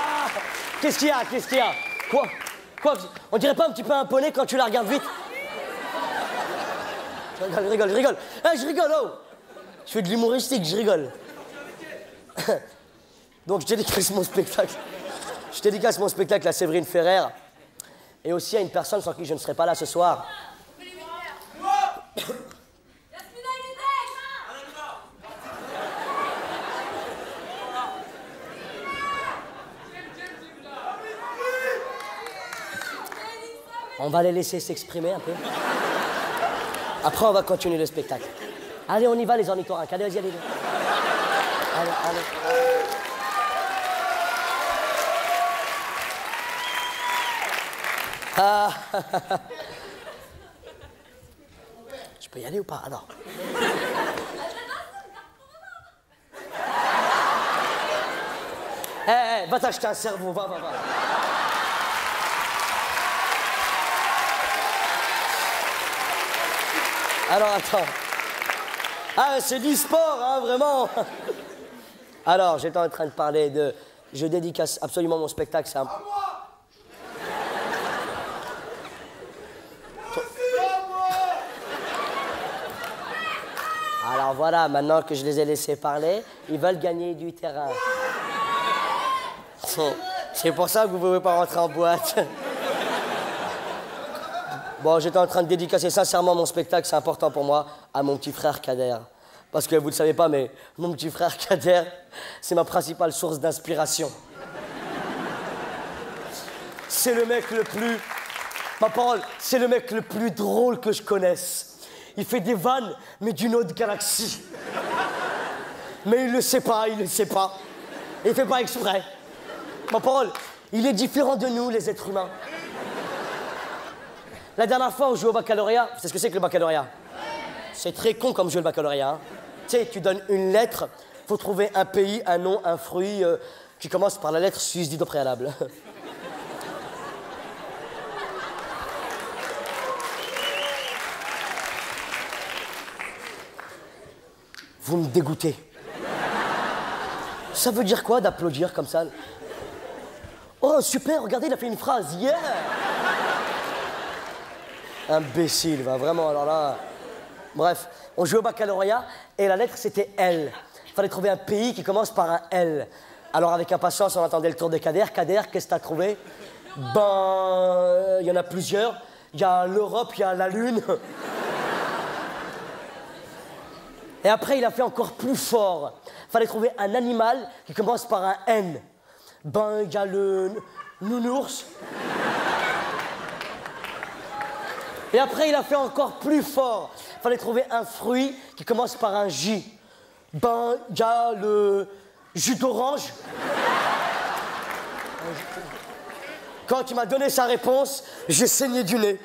[SPEAKER 1] Qu'est-ce qu'il y a? Quoi? On dirait pas un petit peu un poney quand tu la regardes vite? Je rigole. Je rigole, oh! Je fais de l'humoristique, je rigole. Donc je dédicace mon spectacle. Je dédicace mon spectacle à Séverine Ferrer et aussi à une personne sans qui je ne serai pas là ce soir. On va les laisser s'exprimer un peu. Après, on va continuer le spectacle. Allez, on y va, les ornithorynques. Allez. Allez. Ah. Je peux y aller ou pas? Alors. Va t'acheter un cerveau, va. Alors, attends. Ah, c'est du sport, hein, vraiment. Alors, j'étais en train de parler de... Je dédicace absolument mon spectacle, c'est un... Alors voilà, maintenant que je les ai laissés parler, ils veulent gagner du terrain. C'est pour ça que vous ne pouvez pas rentrer en boîte. Bon, j'étais en train de dédicacer sincèrement mon spectacle, c'est important pour moi, à mon petit frère Kader. Parce que vous ne le savez pas, mais mon petit frère Kader, c'est ma principale source d'inspiration. C'est le mec le plus... Ma parole, c'est le mec le plus drôle que je connaisse. Il fait des vannes, mais d'une autre galaxie. Mais il le sait pas. Il fait pas exprès. Ma parole, il est différent de nous, les êtres humains. La dernière fois, on jouait au baccalauréat. Tu sais ce que c'est que le baccalauréat? C'est très con comme jeu, le baccalauréat. Hein. Tu sais, tu donnes une lettre, il faut trouver un pays, un nom, un fruit qui commence par la lettre susdite au préalable. Vous me dégoûtez. Ça veut dire quoi d'applaudir comme ça? Oh, super, regardez, il a fait une phrase. Yeah! Imbécile, va, vraiment, alors là... Bref, on jouait au baccalauréat et la lettre, c'était L. Il fallait trouver un pays qui commence par un L. Alors, avec impatience, on attendait le tour de Kader. Kader, qu'est-ce que t'as trouvé? Ben, il y en a plusieurs. Il y a l'Europe, il y a la Lune. Et après, il a fait encore plus fort. Il fallait trouver un animal qui commence par un N. Ben, il y a le nounours. Et après, il a fait encore plus fort. Il fallait trouver un fruit qui commence par un J. Ben, il y a le jus d'orange. Quand il m'a donné sa réponse, j'ai saigné du nez.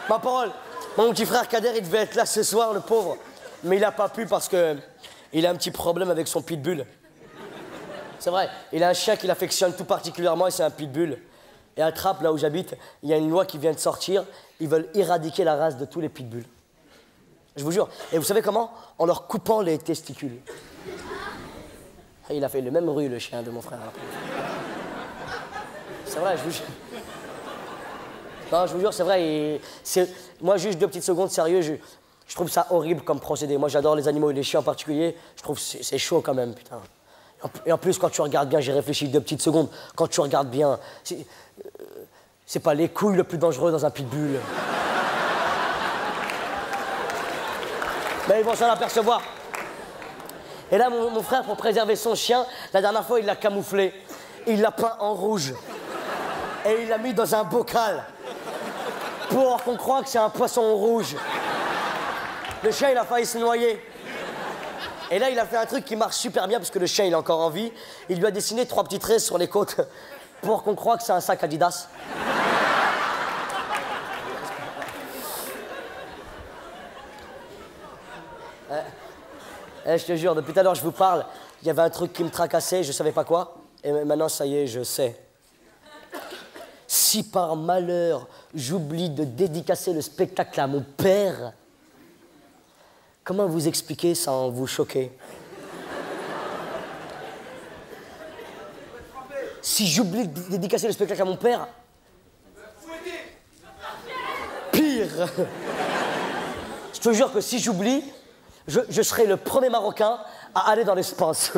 [SPEAKER 1] Ma parole, mon petit frère Kader, il devait être là ce soir, le pauvre. Mais il n'a pas pu parce qu'il a un petit problème avec son pitbull. C'est vrai, il a un chien qu'il affectionne tout particulièrement et c'est un pitbull. Et à Trappes, là où j'habite, il y a une loi qui vient de sortir. Ils veulent éradiquer la race de tous les pitbulls. Je vous jure. Et vous savez comment? En leur coupant les testicules. Et il a fait le même bruit, le chien de mon frère. C'est vrai, je vous jure. Non, je vous jure, c'est vrai. Moi, juste 2 petites secondes, sérieux, je trouve ça horrible comme procédé. Moi, j'adore les animaux et les chiens en particulier. Je trouve que c'est chaud quand même, putain. Et en plus, quand tu regardes bien, j'ai réfléchi 2 petites secondes, quand tu regardes bien, c'est pas les couilles le plus dangereux dans un pitbull. Mais ils vont s'en apercevoir. Et là, mon frère, pour préserver son chien, la dernière fois, il l'a camouflé. Il l'a peint en rouge. Et il l'a mis dans un bocal. Pour qu'on croie que c'est un poisson rouge. Le chien, il a failli se noyer. Et là, il a fait un truc qui marche super bien, parce que le chien, il est encore en vie. Il lui a dessiné 3 petits traits sur les côtes pour qu'on croie que c'est un sac Adidas. Je te jure, depuis tout à l'heure, je vous parle, il y avait un truc qui me tracassait, je savais pas quoi. Et maintenant, ça y est, je sais. Si par malheur, j'oublie de dédicacer le spectacle à mon père, comment vous expliquer sans vous choquer? Si j'oublie de dédicacer le spectacle à mon père, pire. Je te jure que si j'oublie, je serai le premier Marocain à aller dans l'espace.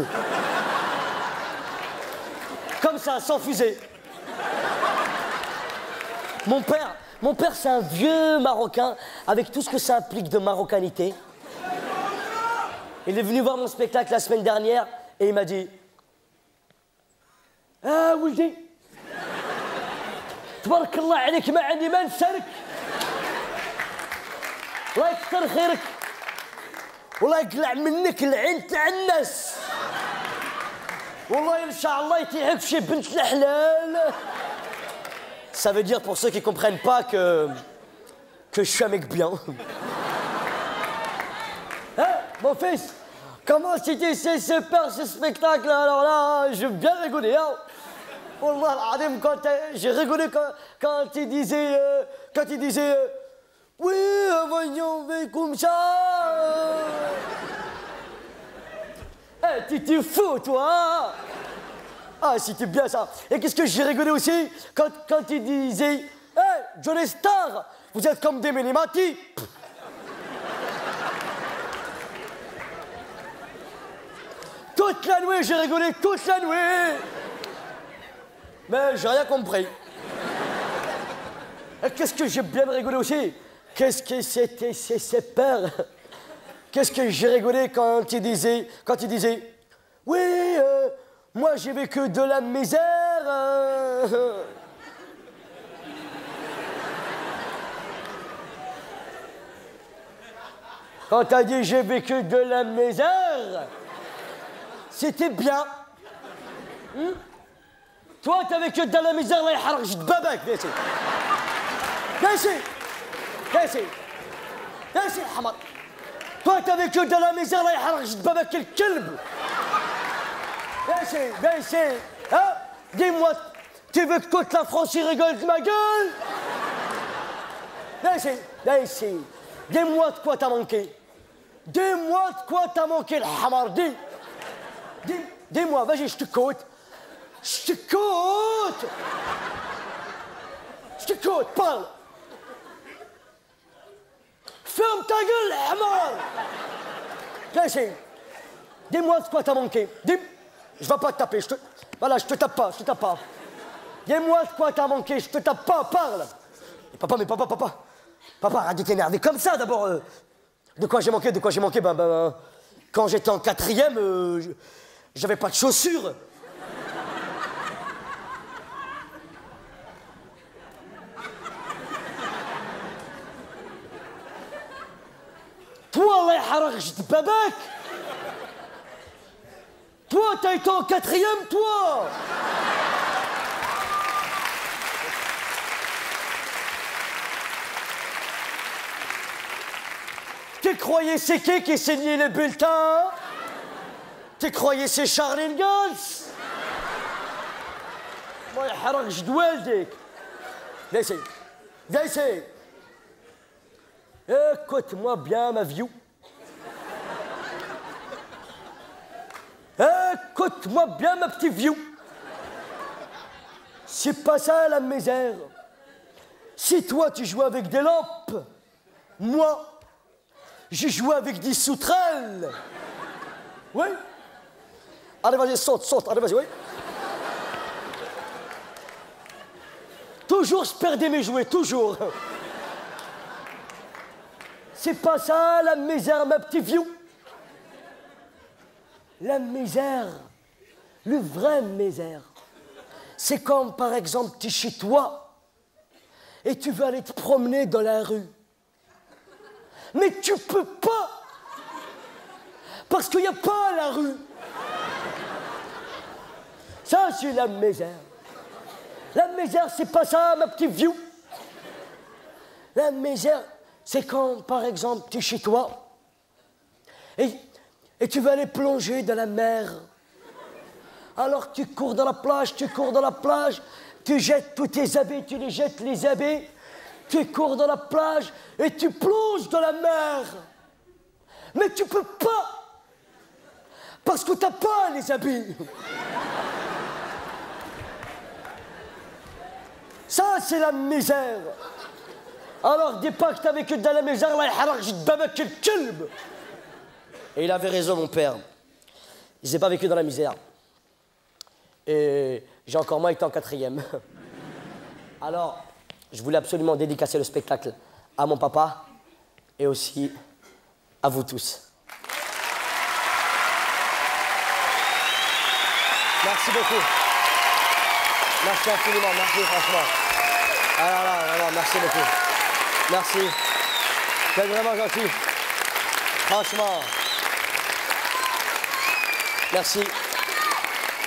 [SPEAKER 1] Comme ça, sans fusée. Mon père, c'est un vieux Marocain avec tout ce que ça implique de marocanité. Il est venu voir mon spectacle la semaine dernière et il m'a dit: Ah, ولدي تبارك الله عليك ما عندي ما نسالك الله يكثر خيرك والله يقلع منك العين تاع الناس والله ان شاء الله يتيحك في شي بنت الحلال. Ça veut dire, pour ceux qui comprennent pas, que je suis un mec bien. Hein, mon fils, comment c'était super ce spectacle? Alors là, j'ai bien rigolé. Hein. Wallah al-Adim, j'ai rigolé quand il disait, oui, voyons, mais comme ça. Tu t'es fou, toi. Ah, c'était bien ça. Et qu'est-ce que j'ai rigolé aussi quand il disait: Hey, Johnny Star, vous êtes comme des mini-matis. Toute la nuit, j'ai rigolé toute la nuit. Mais j'ai rien compris. Et qu'est-ce que j'ai bien rigolé aussi? Qu'est-ce que c'était super. Qu'est-ce que j'ai rigolé quand il disait, oui, moi j'ai vécu de la misère. Quand t'as dit j'ai vécu de la misère, c'était bien. Toi, t'as vécu de la misère, là, يحرق جد بابك. دايسي حمار. Toi, t'as vécu de la misère, là, يحرق جد بابك quel كلب. Daichi, hein? Dis-moi, tu veux que toute la France y rigole de ma gueule? Daichi, dis-moi de quoi t'as manqué. Dis-moi de quoi t'as manqué, le hamar, dis-moi, vas-y, je t'écoute. Je t'écoute, parle. Ferme ta gueule, le hamar. Daichi, dis-moi de quoi t'as manqué. Je vais pas te taper, voilà, je te tape pas. Dis-moi de quoi t'as manqué, je te tape pas, parle. Papa, arrête de t'énerver comme ça, d'abord. De quoi j'ai manqué? Ben, quand j'étais en 4e, j'avais pas de chaussures. Toi, Allah يحرق جد باباك. Toi, t'as été en 4e, toi. Tu croyais c'est qui signait les bulletins? Tu croyais c'est Charles Ingalls? Moi, يحرق جد والديك. Viens ici. Écoute-moi bien, ma vieux. Écoute-moi bien, ma petite vieux. C'est pas ça la misère. Si toi tu joues avec des lampes, moi, j'ai joué avec des sauterelles. Oui? Allez, vas-y, saute, allez, vas-y, oui. Toujours je perdais mes jouets, toujours. c'est pas ça la misère, ma petite vieux. La misère, le vrai misère, c'est comme par exemple tu es chez toi et tu veux aller te promener dans la rue. Mais tu peux pas, parce qu'il n'y a pas la rue. Ça, c'est la misère. La misère, c'est pas ça, ma petite vieux. La misère, c'est quand, par exemple, tu es chez toi et tu veux aller plonger dans la mer. Alors tu cours dans la plage, tu jettes tous tes habits, tu les jettes les habits, tu cours dans la plage et tu plonges dans la mer. Mais tu peux pas, parce que tu n'as pas les habits. Ça, c'est la misère. Alors, dis pas que t'as vécu dans la misère, là, il Et il avait raison, mon père. Il s'est pas vécu dans la misère. Et j'ai encore moins été en 4e. Alors, je voulais absolument dédicacer le spectacle à mon papa et aussi à vous tous. Merci beaucoup. Merci infiniment, merci franchement. Ah là là, vraiment, merci beaucoup. Merci. Vous êtes vraiment gentil. Franchement. Merci.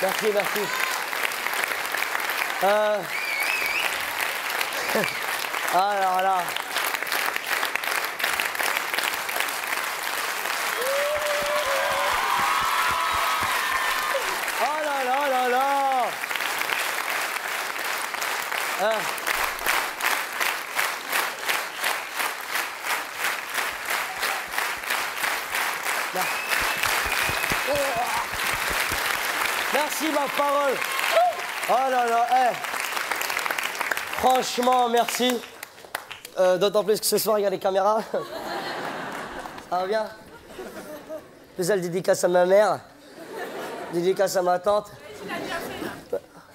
[SPEAKER 1] Merci, merci. Alors là. Oh là là là là. Merci ma parole. Oh là là, franchement, merci. D'autant plus que ce soir, il y a les caméras. Ça va bien? Spécial dédicace à ma mère. Dédicace à ma tante.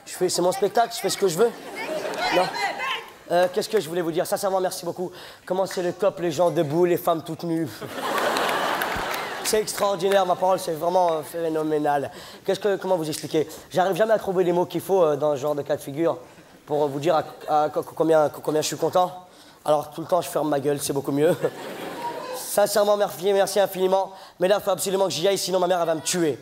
[SPEAKER 1] C'est mon spectacle, je fais ce que je veux. Non. Qu'est-ce que je voulais vous dire? Sincèrement, merci beaucoup. Comment c'est le top, les gens debout, les femmes toutes nues. C'est extraordinaire, ma parole, c'est vraiment phénoménal. Comment vous expliquer? J'arrive jamais à trouver les mots qu'il faut dans ce genre de cas de figure pour vous dire combien je suis content. Alors, tout le temps, je ferme ma gueule, c'est beaucoup mieux. Sincèrement, merci infiniment. Mais là, il faut absolument que j'y aille, sinon ma mère, elle va me tuer.